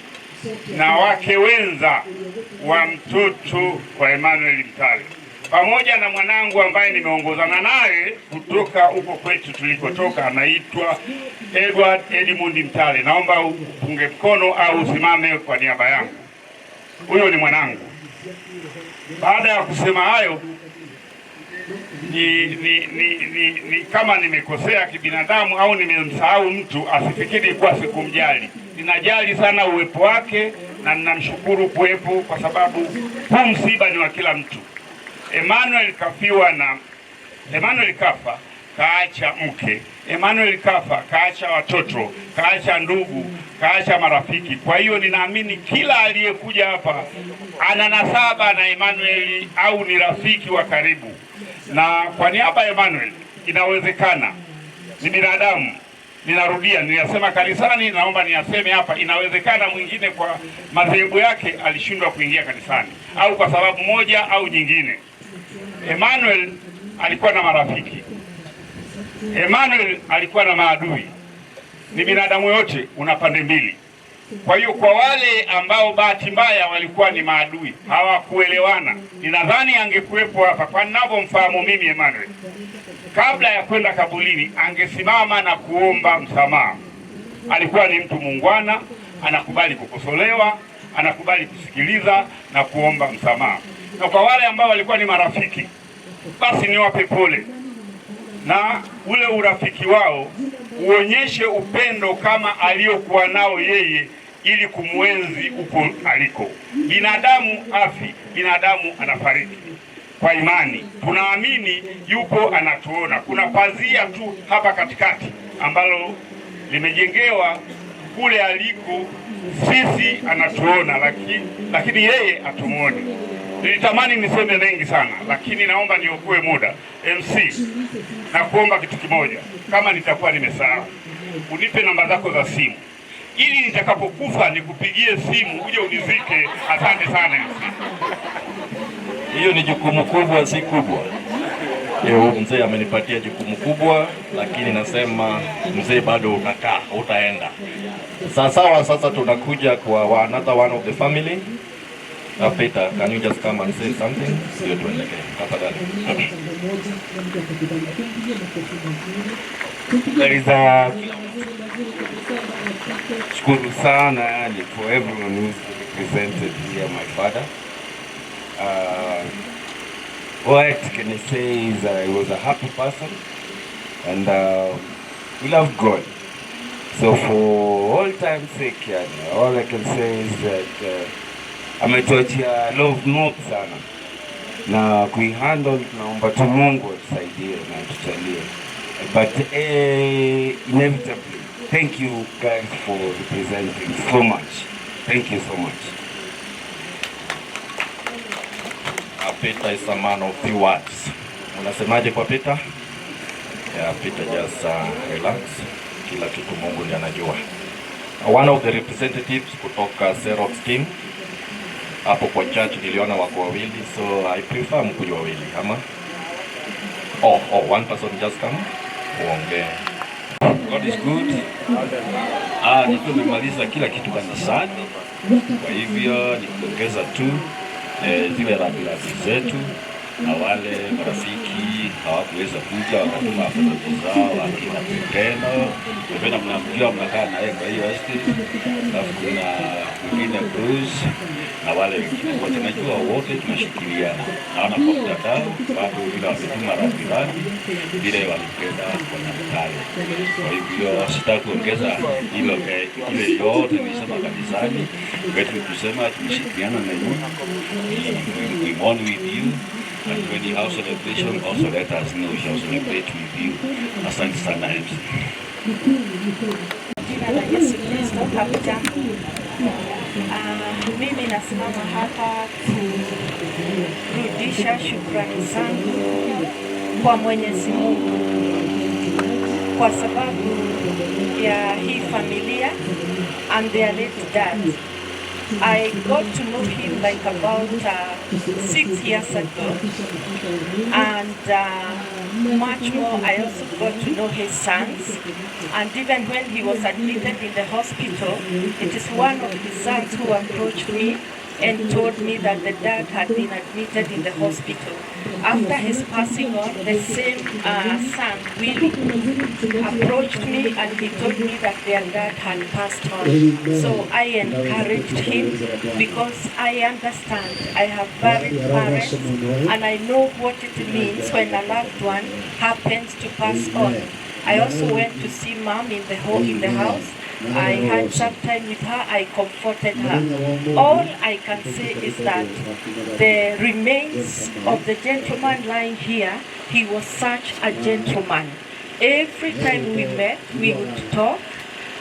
na wake wenza wa mtoto wa Emmanuel Mtale, pamoja na mwanangu ambaye nimeongozana naye kutoka huko kwetu tulikotoka, anaitwa Edward Edmund Mtale. Naomba upunge mkono au usimame kwa niaba yangu. Huyo ni mwanangu. Baada ya kusema hayo, ni kama nimekosea kibinadamu au nimemsahau mtu, asifikiri kuwa sikumjali. Ninajali sana uwepo wake na ninamshukuru kuwepo, kwa sababu huu msiba ni wa kila mtu. Emmanuel kafa kaacha mke, Emmanuel kafa kaacha watoto, kaacha ndugu, kaacha marafiki. Kwa hiyo ninaamini kila aliyekuja hapa ana nasaba na Emmanuel au ni rafiki wa karibu. Na kwa niaba ya Emmanuel, inawezekana, ni binadamu. Ninarudia, niyasema kanisani, naomba niyaseme hapa. Inawezekana mwingine kwa madhehebu yake alishindwa kuingia kanisani, au kwa sababu moja au nyingine. Emmanuel alikuwa na marafiki. Emmanuel alikuwa na maadui. Ni binadamu yote una pande mbili. Kwa hiyo kwa wale ambao bahati mbaya walikuwa ni maadui, hawakuelewana, ninadhani angekuwepo hapa. Kwa ninavyomfahamu mimi Emmanuel, kabla ya kwenda kabulini angesimama na kuomba msamaha. Alikuwa ni mtu muungwana, anakubali kukosolewa, anakubali kusikiliza na kuomba msamaha. Na kwa wale ambao walikuwa ni marafiki, basi niwape pole, na ule urafiki wao uonyeshe upendo kama aliokuwa nao yeye, ili kumwenzi uko aliko. Binadamu afi, binadamu anafariki. Kwa imani tunaamini yupo anatuona. Kuna pazia tu hapa katikati ambalo limejengewa kule aliko, sisi anatuona, lakini yeye atumuone. Nilitamani niseme mengi sana, lakini naomba niokoe muda. MC, na kuomba kitu kimoja, kama nitakuwa nimesahau, unipe namba zako za simu, ili nitakapokufa nikupigie simu uje unizike. Asante sana MC. Hiyo ni jukumu kubwa, si kubwa. Mzee amenipatia jukumu kubwa, lakini nasema mzee bado utakaa, utaenda. Sasa tunakuja kwa another one of the family. Peter, can you just come and say something? Sio tuelekee. Tafadhali. Shukuru sana for everyone who's represented here, my father. What can I say is he was a happy person, and he loved God. So for all time's sake, all I can say is that ametuachia love note sana, na kuihandle naomba tu Mungu atusaidie na atujalie. But inevitably, thank you guys for representing so much. Thank you so much. Peter is a man of few words. Unasemaje kwa Peter? Yeah, Peter, just relax. Kila kitu Mungu ndiye anajua. One of the representatives kutoka Xerox team hapo kwa church niliona wako wawili, so I prefer mkuja wawili ama one person just come uongee. God is good. Nikiwa nimemaliza kila kitu kanisani, kwa hivyo nikiongeza tu zile rambirambi zetu na wale marafiki hawakuweza kuja, wakatuma afadhali zao akina Pekeno. Pekeno mnamjua, mnakaa naye kwa hiyo estate. Alafu kuna mwingine Bruce na wale wengine wote, najua wote tunashikiliana. Naona kwa mtandao watu vile wametuma rambirambi vile walipenda kwenye mtale. Kwa hivyo sitaki kuongeza hilo ile yote nilisema kanisani. Wetu tusema tumeshikiliana na nyinyi. We mourn with you. And when you have celebration, also let us know we shall celebrate with you. Asante sana MC. Jina la Yesu Kristo, hamjambo. Mimi nasimama hapa kurudisha shukrani zangu kwa Mwenyezi Mungu kwa sababu ya hii familia and their late dad. I got to know him like about 6 years ago, and much more I also got to know his sons, and even when he was admitted in the hospital, it is one of his sons who approached me and told me that the dad had been admitted in the hospital. After his passing on, the same son, Willie, approached me and he told me that their dad had passed on. So I encouraged him because I understand. I have varied parents and I know what it means when a loved one happens to pass on. I also went to see Mom in the house. I had some time with her, I comforted her. All I can say is that the remains of the gentleman lying here, he was such a gentleman. Every time we met, we would talk,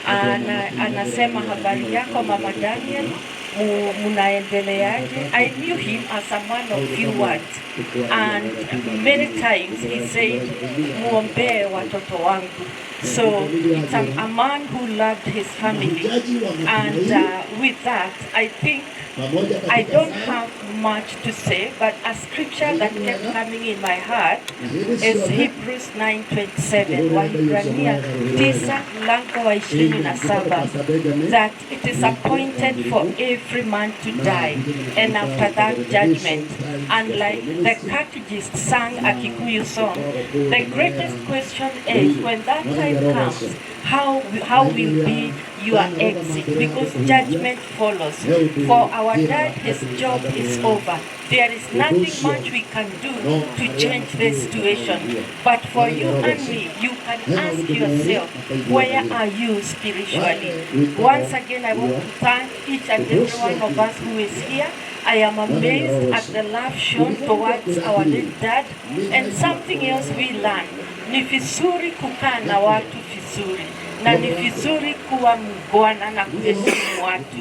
and anasema habari yako Mama Daniel, munaendeleaje? I knew him as a man of few words, and many times he said, muombee watoto wangu. So it's a man who loved his family, and with that, I think I don't have much to say, but a scripture that kept coming in my heart is Hebrews 9:27, Waebrania 9:27, that it is appointed for every man to die, and after that judgment. And like the catechist sang a Kikuyu song, the greatest question is, when that time comes, how will be your exit? Because judgment follows. For our dad, his job is over. There is nothing much we can do to change the situation. But for you and me, you can ask yourself, where are you spiritually? Once again, I want to thank each and every one of us who is here. I am amazed at the love shown towards our late dad, and something else we learned. Ni vizuri kukaa na watu vizuri, na ni vizuri kuwa mbwana na kuheshimu watu.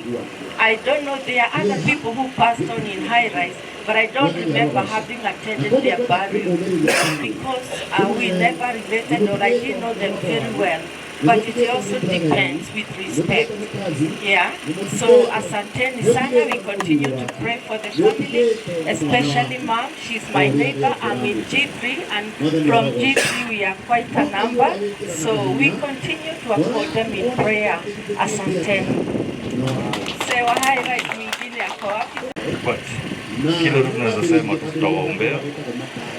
I don't know, there are other people who passed on in high rise, but I don't remember having attended their burial because we never related, or I didn't know them very well. But it also depends with respect. Yeah. So asanteni sana, we continue to pray for the family, especially Mom. She's my neighbor. I'm in G3, and from G3 we are quite a number. So we continue to uphold them in prayer. Asanteni. Sewa highlight mwingine yako wapi? But kile tunaweza sema tutawaombea,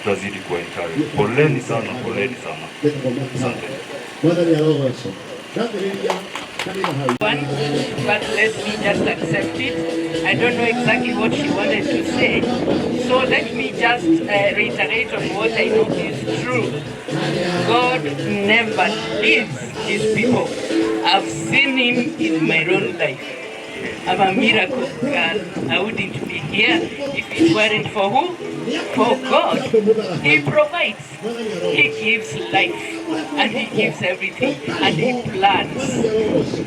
tutazidi kuwa encourage. Poleni sana, poleni sana. Asante. But let me just accept it. I don't know exactly what she wanted to say, so let me just reiterate on what I know is true. God never leaves his people. I've seen him in my own life. I'm a miracle girl. I wouldn't be here if it weren't for who? For God. He provides. He gives life. And he gives everything. And he plans.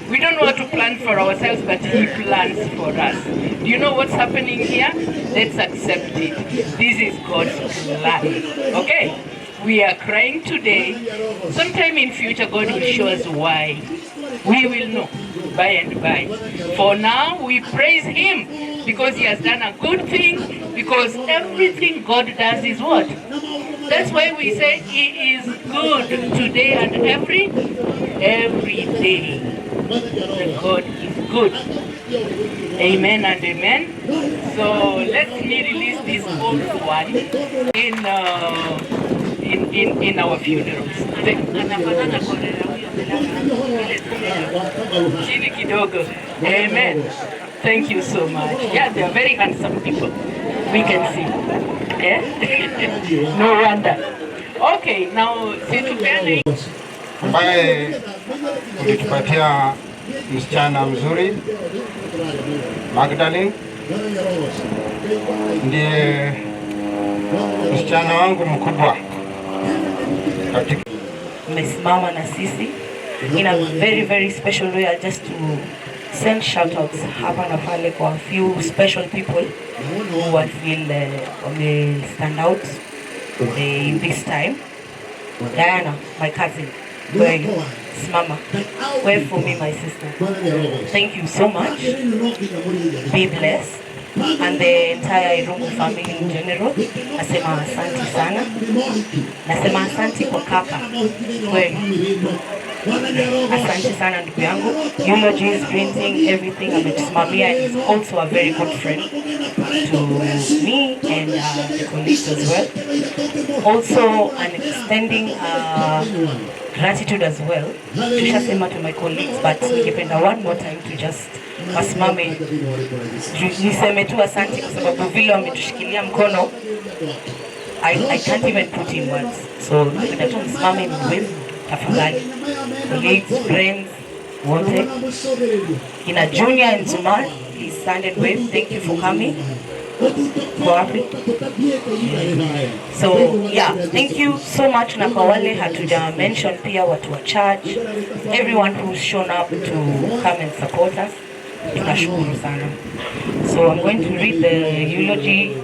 We don't know how to plan for ourselves, but he plans for us. Do you know what's happening here? Let's accept it. This is God's plan. Okay? We are crying today. Sometime in future, God will show us why. We will know by and by. For now, we praise him because he has done a good thing, because everything God does is what? That's why we say he is good today and every day. The God is good. Amen and amen. So let me release this old one in our funerals. Chini kidogo. Amen. Thank you so much. Yeah, they are very handsome people. We can see. Yeah? No wonder. Okay, now situpeane ambaye ulitupatia msichana mzuri Magdalene, ndiye msichana wangu mkubwa katika mmesimama na sisi in a very special way. I just to send shout outs hapa na pale kwa a few special people who I feel will stand out in this time. Diana, my cousin, where you? Mama, wait for me, my sister. Thank you so much. Be blessed. And the entire Irungu family in general. Nasema asante sana. Nasema asante kwa kaka. Kweli. Asante sana ndugu yangu. Eulogies, printing, everything ametusimamia. Is also a very good friend to me and the colleagues as well. Also an extending gratitude as well. Tushasema to my colleagues, but ningependa one more time to just wasimame niseme tu asante kwa sababu vile wametushikilia mkono. I can't even put in words. So ningependa tu msimame with tafadhali. Colleagues, friends, wote. Kina Junior and Zumar, please stand and wave. Thank you for coming. So yeah, thank you so much na kwa wale hatuja mention pia watu wa church, everyone who's shown up to come and support us. Tunashukuru sana. So I'm going to read the eulogy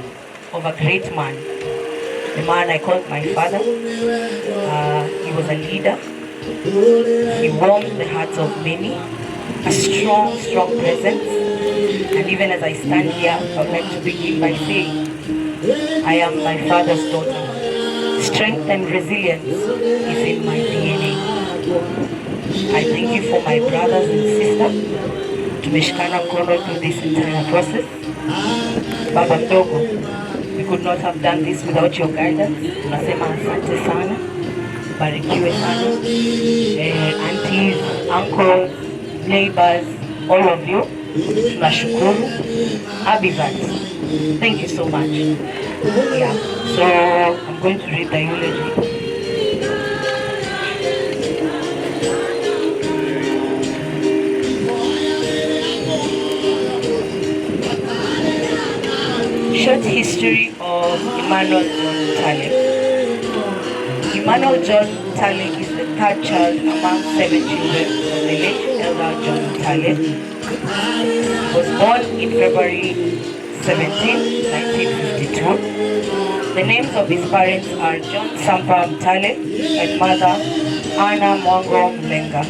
of a great man. The man I called my father. He was a leader. He warmed the hearts of many. A strong presence. And even as I stand here, I would like to begin by saying, I am my father's daughter. Strength and resilience is in my DNA. I thank you for my brothers and sisters. Tumeshikana mkono through this entire process. Baba mdogo, we could not have done this without your guidance. Tunasema asante sana. Barikiwe sana. Aunties, uncles, neighbors, all of you. Tunashukuru. Abivat, thank you so much. Yeah, so I'm going to read the eulogy. Short history of Emmanuel John Taleb. Emmanuel John Taleb is the third child among 7 children of the late Elder John Taleb. He was born in February 17, 1952. The names of his parents are John Sampam Taleb and mother Anna Mwango Mlenga.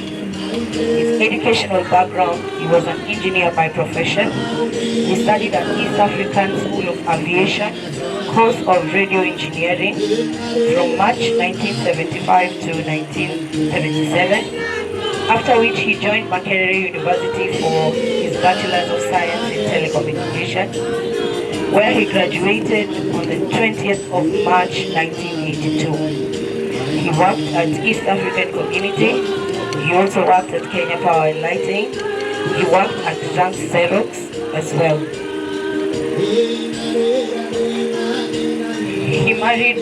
His educational background, he was an engineer by profession. He studied at East African School of Aviation, course of radio engineering from March 1975 to 1977. After which he joined Makerere University for his Bachelor's of Science in Telecommunication, where he graduated on the 20th of March 1982. He worked at East African Community. He also worked at Kenya Power and Lighting. He worked at Zank Xerox as well. He married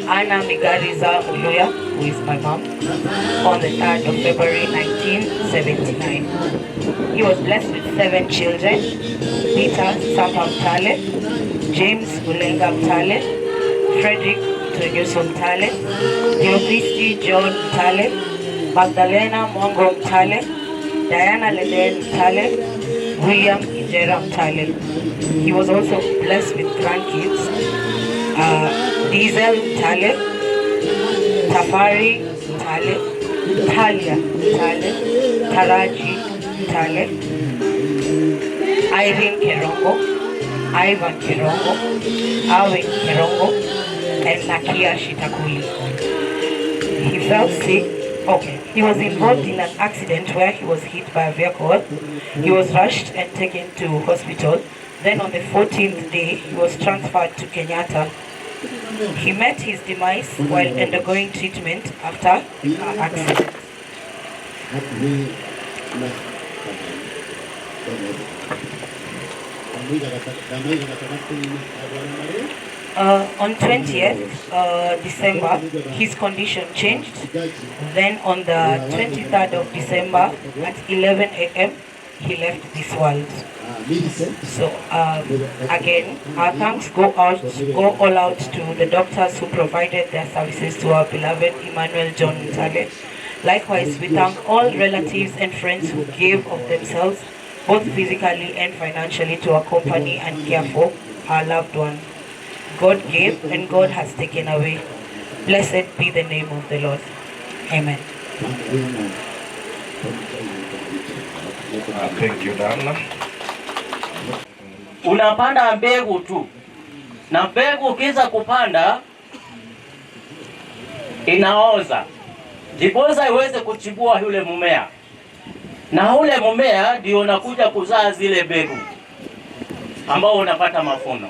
Anna Migariza Uluya, who is my mom, on the 3rd of February 1979. He was blessed with 7 children: Peter Sampam Taleb, James Ulenga Taleb, Frederick Tunyuso Taleb, Theophristi John Taleb, Magdalena Mwango Taleb, Diana Leden Taleb, William Ijera Taleb. He was also blessed with grandkids: Diesel Taleb, Tafari Taleb, Talia Taleb, Taraji Taleb, Irene Kerongo, Ivan Kerongo, Awin Kerongo, and Nakia Shitakuli. He fell sick Okay, he was involved in an accident where he was hit by a vehicle. He was rushed and taken to hospital. Then on the 14th day, he was transferred to Kenyatta. He met his demise while undergoing treatment after the car accident. On 20th December, his condition changed. Then on the 23rd of December at 11 a.m., he left this world. So again, our thanks go all out to the doctors who provided their services to our beloved Emmanuel John Ntale. Likewise, we thank all relatives and friends who gave of themselves, both physically and financially, to accompany and care for our loved one. God gave and God has taken away. Blessed be the name of the Lord. Amen. Thank you, Dana. Unapanda mbegu tu, na mbegu ukiza kupanda inaoza, ndiposa iweze kuchibua yule mmea, na ule mmea ndio unakuja kuzaa zile mbegu ambao unapata mafuno.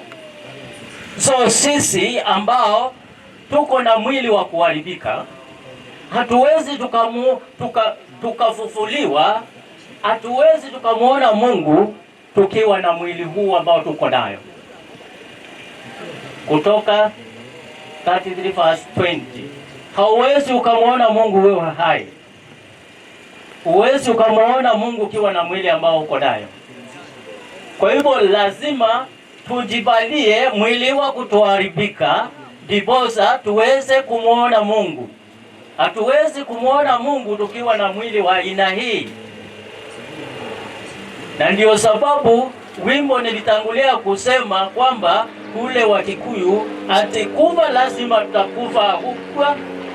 So sisi ambao tuko na mwili wa kuharibika, hatuwezi tukafufuliwa, hatuwezi tukamuona Mungu tukiwa na mwili huu ambao tuko nayo. Kutoka 33 verse 20. Hauwezi ukamuona Mungu wewe hai. Huwezi ukamuona Mungu ukiwa na mwili ambao uko nayo. Kwa hivyo lazima tujibalie mwili wa kutoharibika ndiposa tuweze kumuona Mungu. Hatuwezi kumuona Mungu tukiwa na mwili wa aina hii. Na ndio sababu wimbo nilitangulia kusema kwamba ule wa Kikuyu ati kufa lazima tutakufa,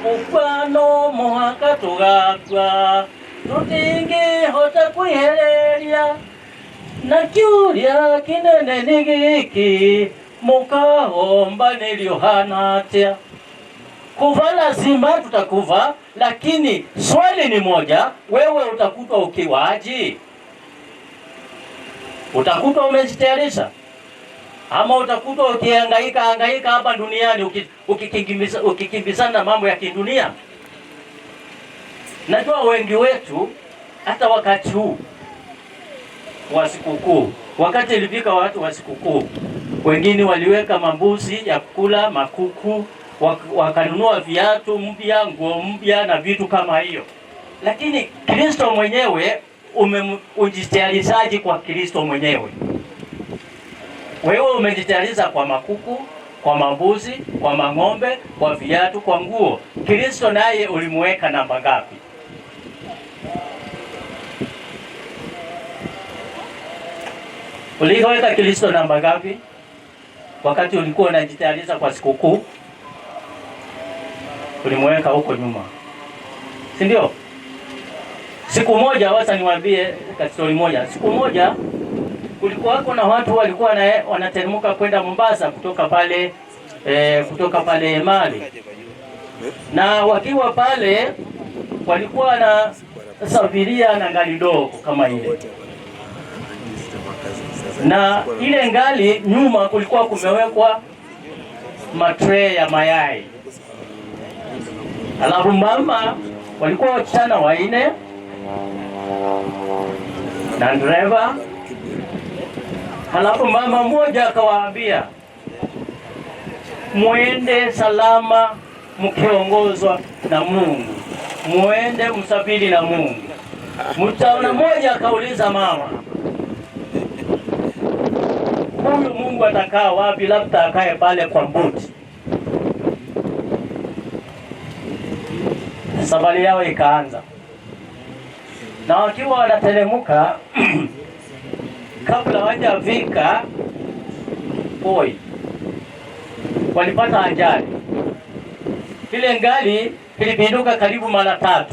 kufa no muhaka tugakwa, tutingi hota kuihereria, na kiuria kinene ni giki, mukahomba niliohana atia. Kufa lazima tutakufa, lakini swali ni moja, wewe utakufa ukiwaje? Utakuta umejitayarisha, ama utakuta ukihangaika hapa duniani ukikimbizana mambo ya kidunia. Najua wengi wetu hata wakati huu wa sikukuu, wakati ilifika watu wa sikukuu, wengine waliweka mambuzi ya kula, makuku, wakanunua viatu mpya, nguo mpya na vitu kama hiyo. Lakini Kristo mwenyewe umejitayarishaje kwa Kristo mwenyewe? Wewe umejitayarisha kwa makuku, kwa mambuzi, kwa mang'ombe, kwa viatu, kwa nguo. Kristo naye ulimweka namba ngapi? Uliweka Kristo namba ngapi wakati ulikuwa unajitayarisha kwa sikukuu? Ulimweka huko nyuma, si ndio? Siku moja, wacha niwaambie story moja. Siku moja kulikuwa na watu walikuwa wanateremka kwenda Mombasa kutoka pale Mali. Na wakiwa pale walikuwa na safiria na ngali dogo kama ile. Na ile ngali nyuma kulikuwa kumewekwa matray ya mayai. Alafu mama walikuwa wasichana waine na driver. Halafu mama mmoja akawaambia, muende salama mkiongozwa na Mungu, muende msafiri na Mungu. Mtaona mmoja akauliza mama, huyu Mungu atakaa wapi? Labda akae pale kwa mbuti. Safari yao ikaanza, na wakiwa wanateremka kabla hawajafika Voi walipata ajali. Ile ngali ilipinduka karibu mara 3.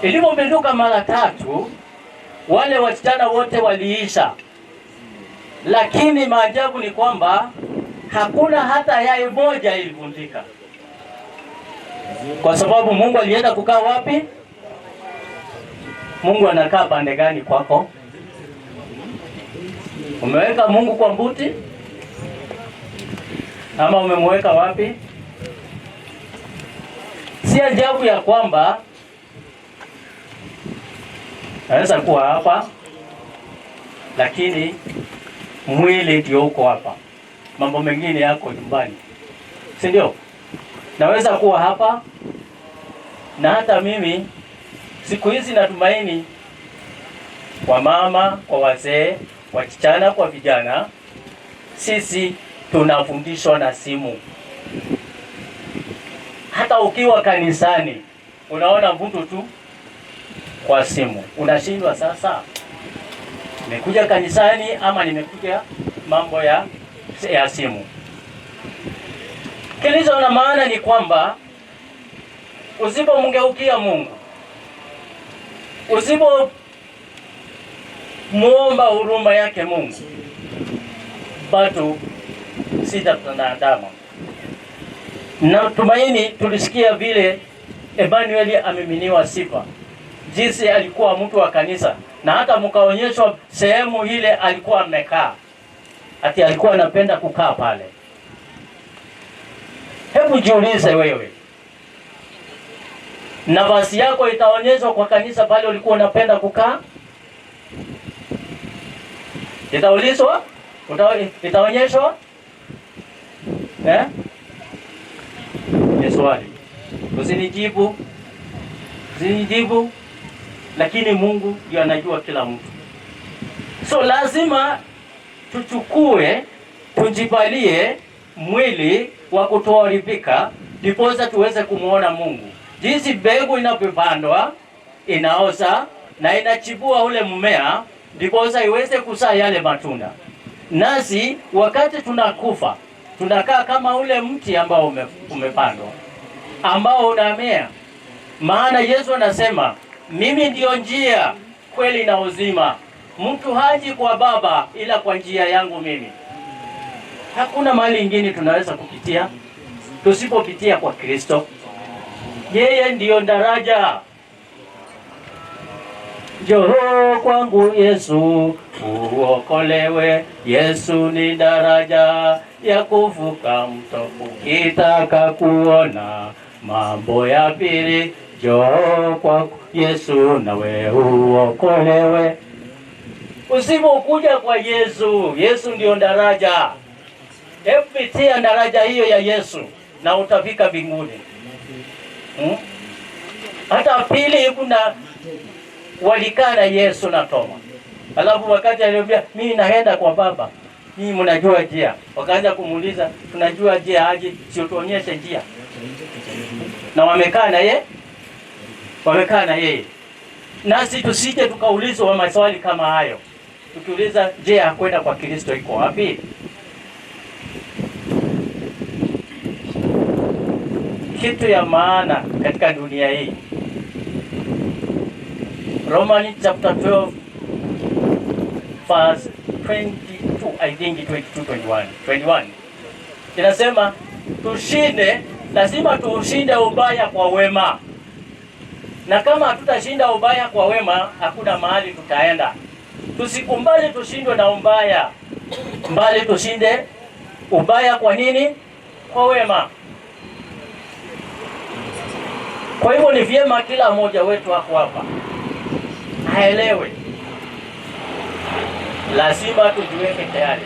Ilipopinduka mara 3, wale wasichana wote waliisha, lakini maajabu ni kwamba hakuna hata yai moja ilivunjika. Kwa sababu Mungu alienda kukaa wapi? Mungu anakaa pande gani kwako? Umeweka Mungu kwa mbuti? Ama umemweka wapi? Si ajabu ya kwamba anaweza kuwa hapa, lakini mwili ndio uko hapa. Mambo mengine yako nyumbani. Si ndio? Naweza kuwa hapa, na hata mimi siku hizi natumaini kwa mama, kwa wazee, kwa wasichana, kwa vijana, sisi tunafundishwa na simu. Hata ukiwa kanisani unaona mtu tu kwa simu, unashindwa sasa, nimekuja kanisani ama nimekuja mambo ya simu. Kilicho na maana ni kwamba usipomgeukia Mungu, usipo muomba huruma yake Mungu, bado sitatandaandama. Na tumaini tulisikia vile Emmanuel ameminiwa sifa, jinsi alikuwa mtu wa kanisa, na hata mkaonyeshwa sehemu ile alikuwa amekaa, ati alikuwa anapenda kukaa pale. Hebu jiulize wewe, nafasi yako itaonyeshwa kwa kanisa pale ulikuwa unapenda kukaa? Itaulizwa? Itaonyeshwa? Ni swali. Usinijibu. Usinijibu. Lakini Mungu ndiye anajua kila mtu. So lazima tuchukue, tujibalie mwili wa kutoharibika, ndiposa tuweze kumuona Mungu. Jinsi mbegu inapopandwa inaoza na inachibua ule mmea, ndiposa iweze kuzaa yale matunda. Nasi wakati tunakufa, tunakaa kama ule mti ambao umepandwa, ambao unamea. Maana Yesu anasema, mimi ndio njia, kweli na uzima. Mtu haji kwa Baba ila kwa njia yangu mimi. Hakuna mahali ingine tunaweza kupitia tusipopitia kwa Kristo. Yeye ndiyo daraja. Njoo kwangu Yesu, uokolewe. Yesu ni daraja ya kuvuka mto. Ukitaka kuona mambo ya pili, njoo kwangu Yesu nawe uokolewe. Usipokuja kwa Yesu, Yesu ndio daraja. Pitia daraja hiyo ya Yesu na utafika mbinguni. Hata pili kuna walikana Yesu na Toma. Alafu wakati aliambia mimi naenda kwa Baba, mimi mnajua njia. Wakaanza kumuuliza, tunajua njia aje, sio tuonyeshe njia. Na wamekaa na yeye. Nasi tusije tukaulizwa maswali kama hayo. Tukiuliza njia ya kwenda kwa Kristo iko wapi? Kitu ya maana katika dunia hii, Romans chapter 12 verse 22, I think 21 inasema tushinde, lazima tuushinde ubaya kwa wema. Na kama hatutashinda ubaya kwa wema, hakuna mahali tutaenda. Tusikumbali tushindwe na ubaya, mbali tushinde ubaya kwa nini? Kwa wema. Kwa hivyo ni vyema kila mmoja wetu wako hapa aelewe, lazima tujiweke tayari.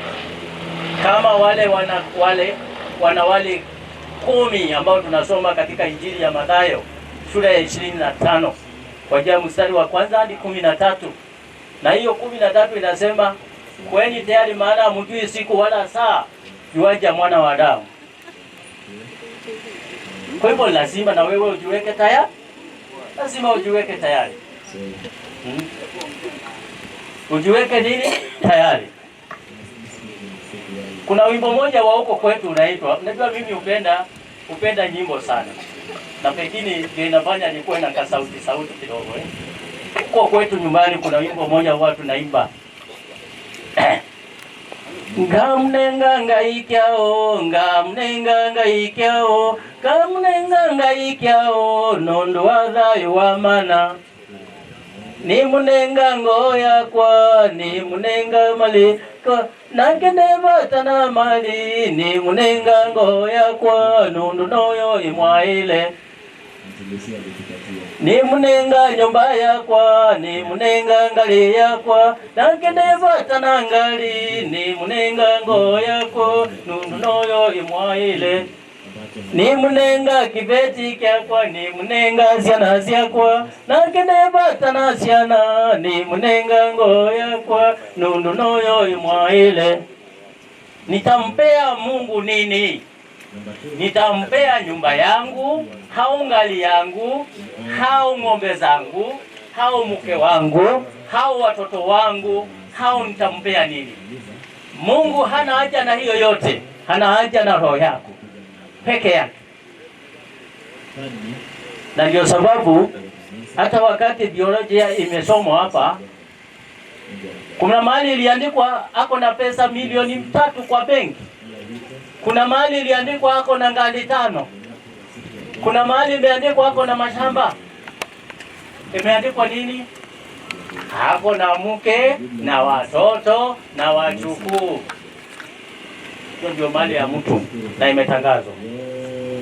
Kama wale 10 ambao tunasoma katika Injili ya Mathayo sura ya 25 kuanzia mstari wa kwanza hadi 13. Na hiyo 13 inasema, kweni tayari maana hamjui siku wala saa yuaja mwana wa Adamu. Kwa hivyo lazima na wewe ujiweke tayari. Lazima ujiweke tayari. Ujiweke nini? Tayari. Kuna wimbo moja wa huko kwetu unaitwa, unajua mimi upenda nyimbo sana. Na pengine ndio inafanya nikuwe na sauti kidogo Huko kwetu nyumbani kuna wimbo moja huwa tunaimba. Ngamnenga ngaikyao, ngamnenga ngaikyao, ngamnenga ngaikyao, nondo wadhayo wamana. Ni munenga ngoya kwa, ni munenga malika, nakene batana mali, ni munenga ngoya kwa, nondo noyo imwaile. Ni munenga nyumba yakwa, ni munenga ngali yakwa, nakene batana ngali, ni munenga ngoya kwa, nondo noyo imwaile. Ni munenga kibeti kyakwa, ni munenga siana syakwa, nakene batana siana, ni munenga ngoya kwa, nundu noyo imwaile. Nitampea Mungu nini? Nitampea nyumba yangu, hao ngali yangu, hao ng'ombe zangu, hao mke wangu, hao watoto wangu, hao nitampea nini? Mungu hana haja na hiyo yote, hana haja na roho yako peke yake. Na ndio sababu hata wakati biolojia imesomwa hapa, kuna mahali iliandikwa ako na pesa milioni 3 kwa benki. Kuna mahali iliandikwa ako na ngali 5. Kuna mahali imeandikwa ako na mashamba. Imeandikwa nini? Ako na mke na watoto na wajukuu. Hiyo ndio mali ya mtu na imetangazwa.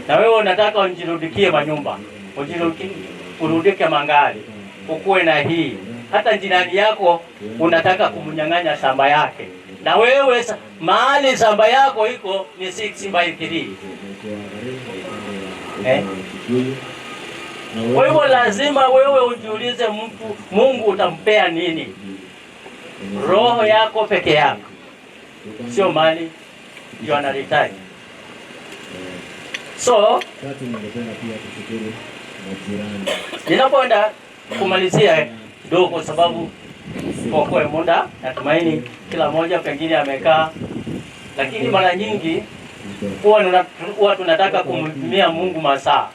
Na wewe unataka unjirudikie manyumba, urudike mangali, ukuwe na hii. Hata jirani yako unataka kumnyang'anya shamba yake. Na wewe mahali shamba yako iko ni 6/3. Kwa hivyo lazima wewe ujiulize Mungu utampea nini? Roho yako peke yako. Sio mali ndio analihitaji. So, ninapoenda kumalizia kidogo sababu kwa muda, natumaini kila mmoja pengine amekaa, lakini mara nyingi huwa tunataka kumtumia Mungu masaa.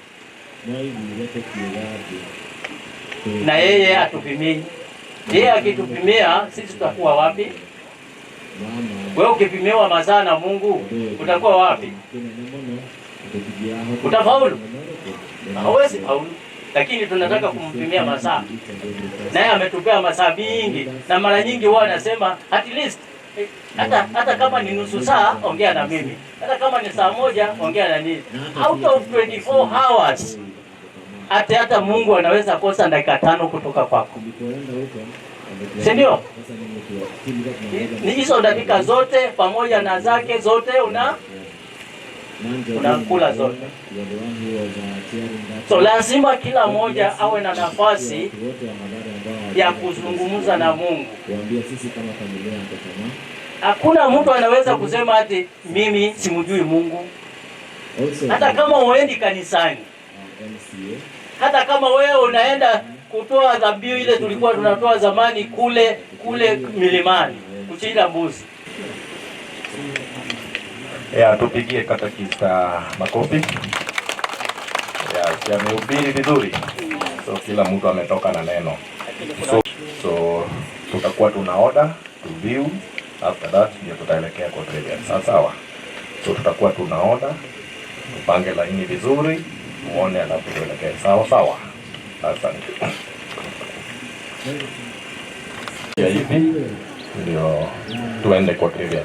Na yeye atupimie. Yeye akitupimia sisi tutakuwa wapi? Wewe ukipimiwa masaa na Mungu utakuwa wapi? Utafaulu? Hawezi faulu. Lakini tunataka kumpimia masaa. Naye ametupea masaa mingi, na mara nyingi huwa anasema at least hata kama ni nusu saa ongea na mimi. Hata kama ni saa moja ongea na mimi. Out of 24 hours. Hata Mungu anaweza kosa dakika 5 kutoka kwako. Si ndio? Ni hizo dakika zote pamoja na zake zote unakula zote. So lazima kila mmoja awe na nafasi ya kuzungumza na Mungu. Hakuna mtu anaweza kusema ati mimi simjui Mungu. Hata kama uendi kanisani, hata kama wewe unaenda kutoa dhabihu ile tulikuwa tunatoa zamani kule milimani kuchinja mbuzi. Tupigie katekista makofi. Amehubiri vizuri. So kila mtu ametoka na neno. So tutakuwa tuna order to view, after that ndio tutaelekea kwa trivia. Sawa. So tutakuwa tuna order, tupange laini vizuri, muone alafu tuelekee. Sawa. Asante. Hivi ndio tuende kwa trivia.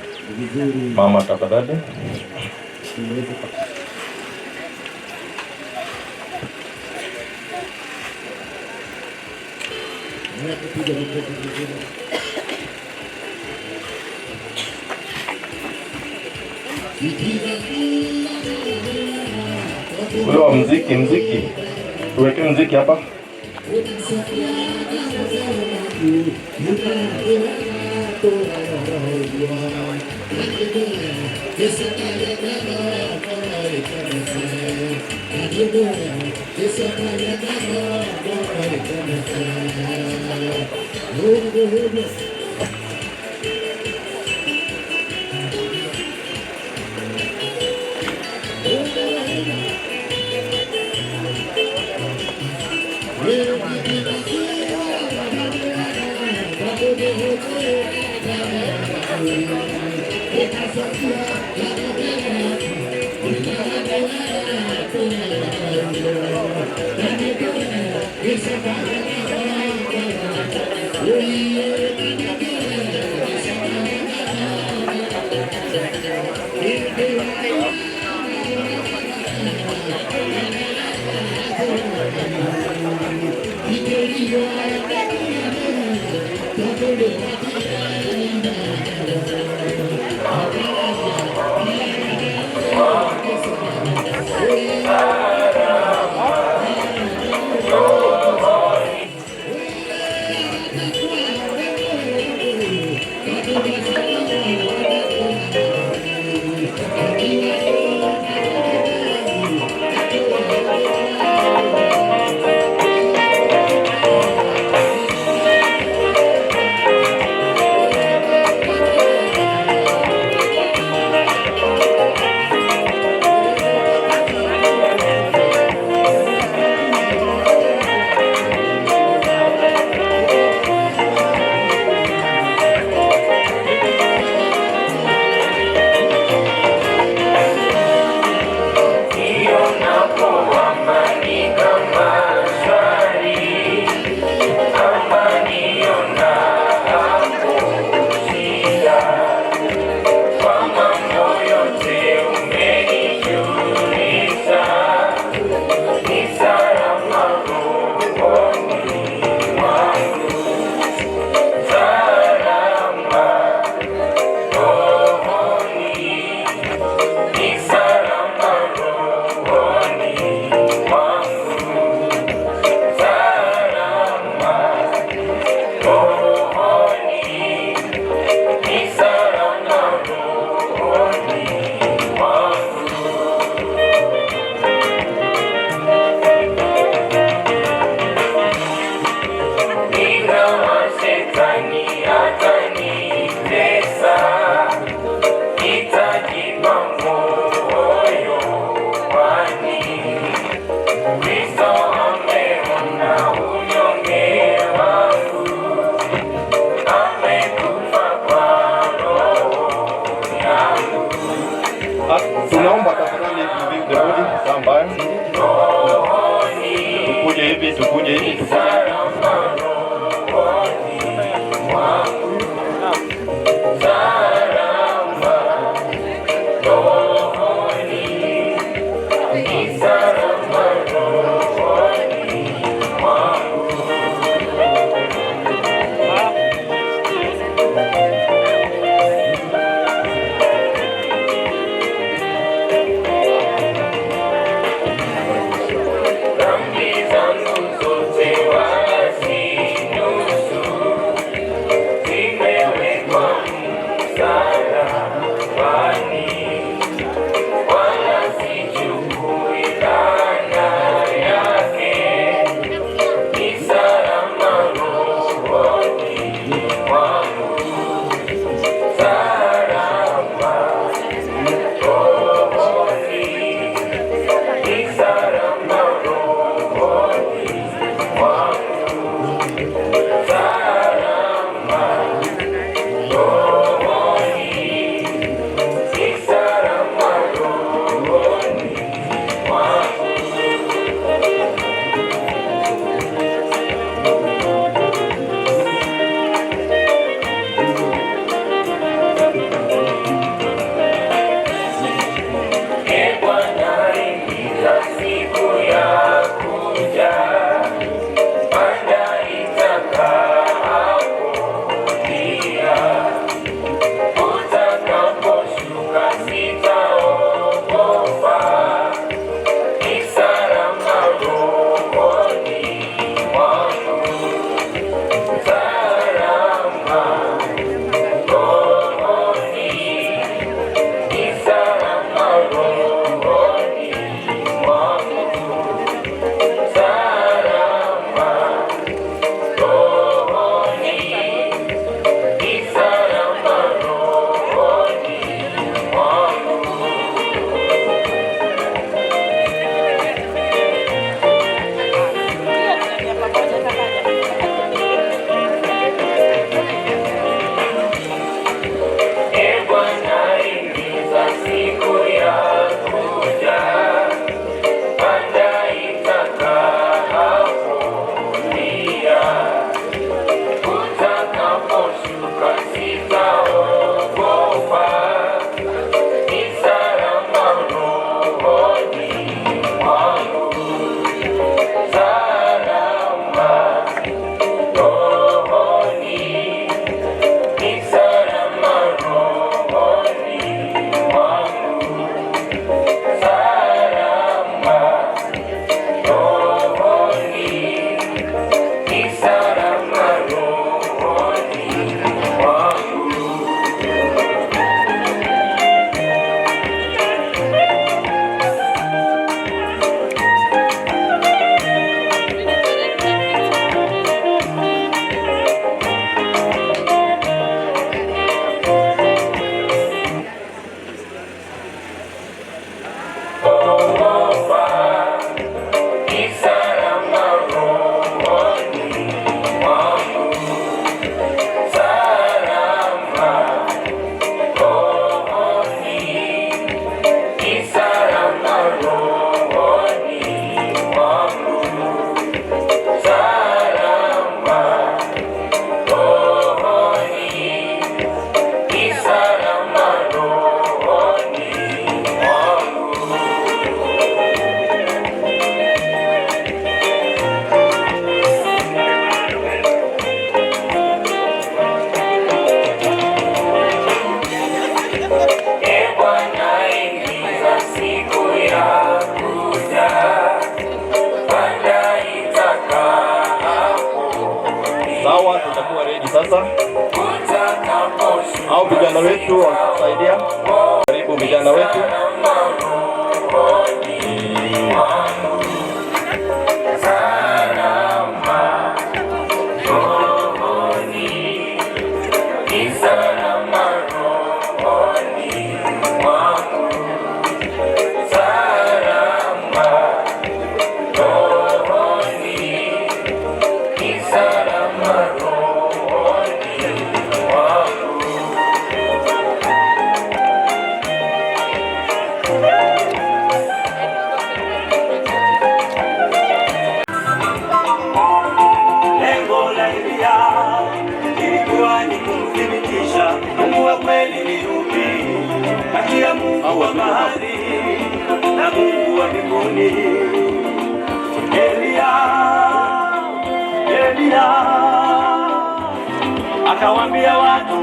Mama tafadhali. Ule wa mziki. Tuweke mziki hapa. Tunaomba tafadhali the body sambaye. Tukuje hivi. Dhambi zangu zote wala si sasa, au vijana wetu wakusaidia. Karibu vijana wetu. Akawambia watu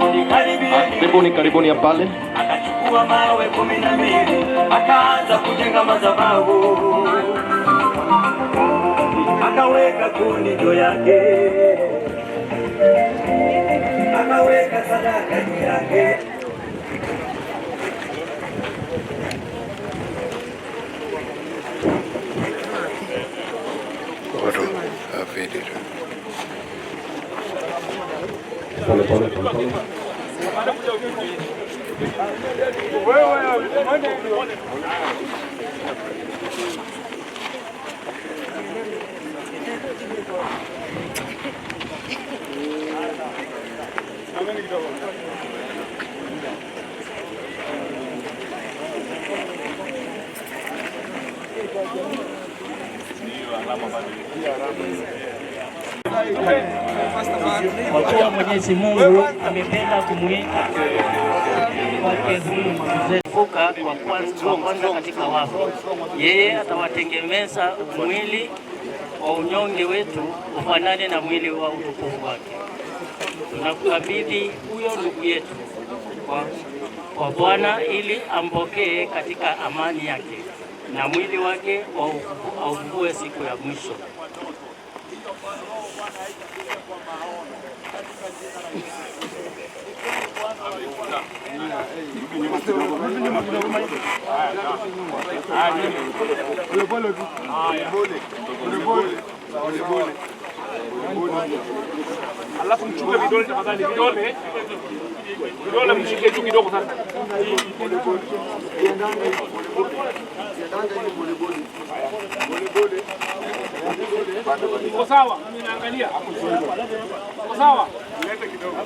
karibuni ya pale. Akachukua mawe 12 akaanza kujenga madhabahu, akaweka kuni juu yake, akaweka sadaka juu yake. Kwa kuwa Mwenyezi Mungu amependa kumweka wake huyu mzee fuka wa kwanza katika wafu, yeye atawatengemeza mwili wa unyonge wetu ufanane na mwili wa utukufu wake. Tunakabidhi huyo ndugu yetu kwa Bwana ili ampokee katika amani yake na mwili wake aufufue siku ya mwisho. Alafu mchukue vidole tafadhali, vidole mshike juu kidogo sasa. Iko sawa? Mimi naangalia. Iko sawa? Lete kidogo.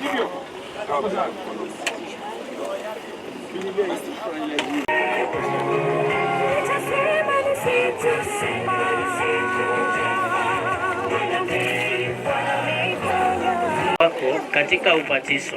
Hivyo. Wako katika ubatizo.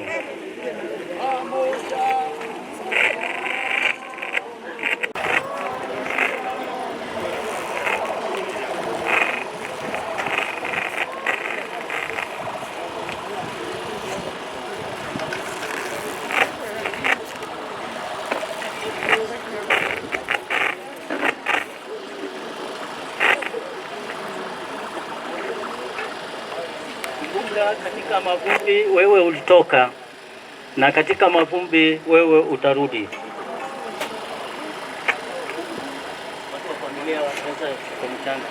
Katika mavumbi wewe ulitoka, na katika mavumbi wewe utarudi. Familia wanaweza kumchanga.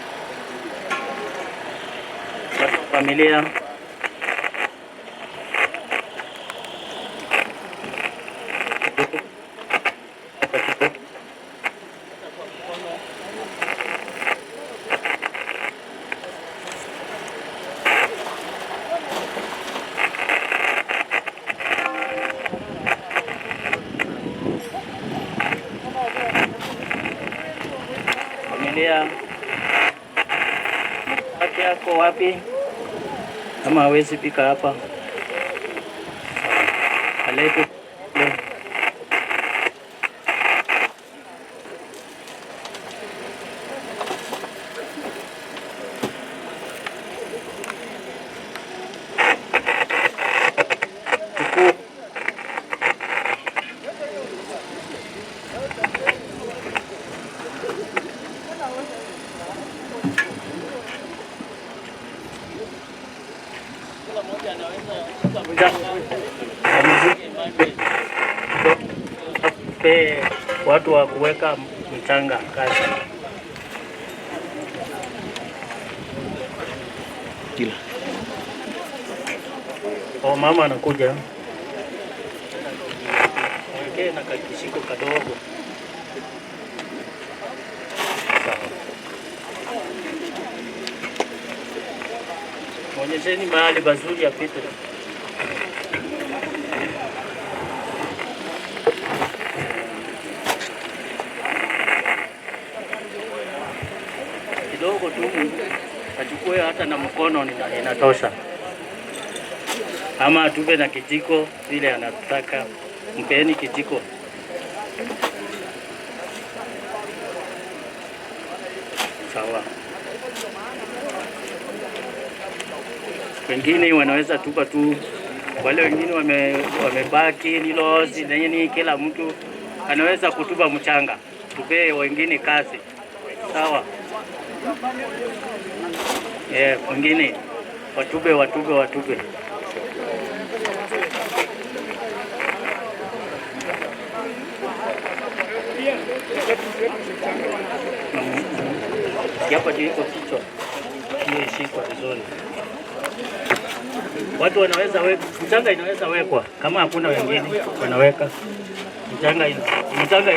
Familia haki yako wapi? Kama hawezi pika hapa alete. Kila mmoja watu wa kuweka mchanga kazi. Kila. Oh, mama anakuja. Weke na kakishiko kadogo. Mwonyesheni mahali pazuri ya pita. Kidogo tu achukue hata na mkono inatosha, ama atupe na kijiko vile anataka. Mpeni kijiko. Sawa. Wengine wanaweza tupa tu, wale wengine wamebaki nilozi nini, kila mtu anaweza kutupa mchanga, tupe wengine kazi. Sawa. Wengine watupe. Hapa juu iko kichwa. Hiyo ishikwa vizuri. Watu wanaweza weka mchanga, inaweza wekwa kama hakuna wengine wanaweka mchanga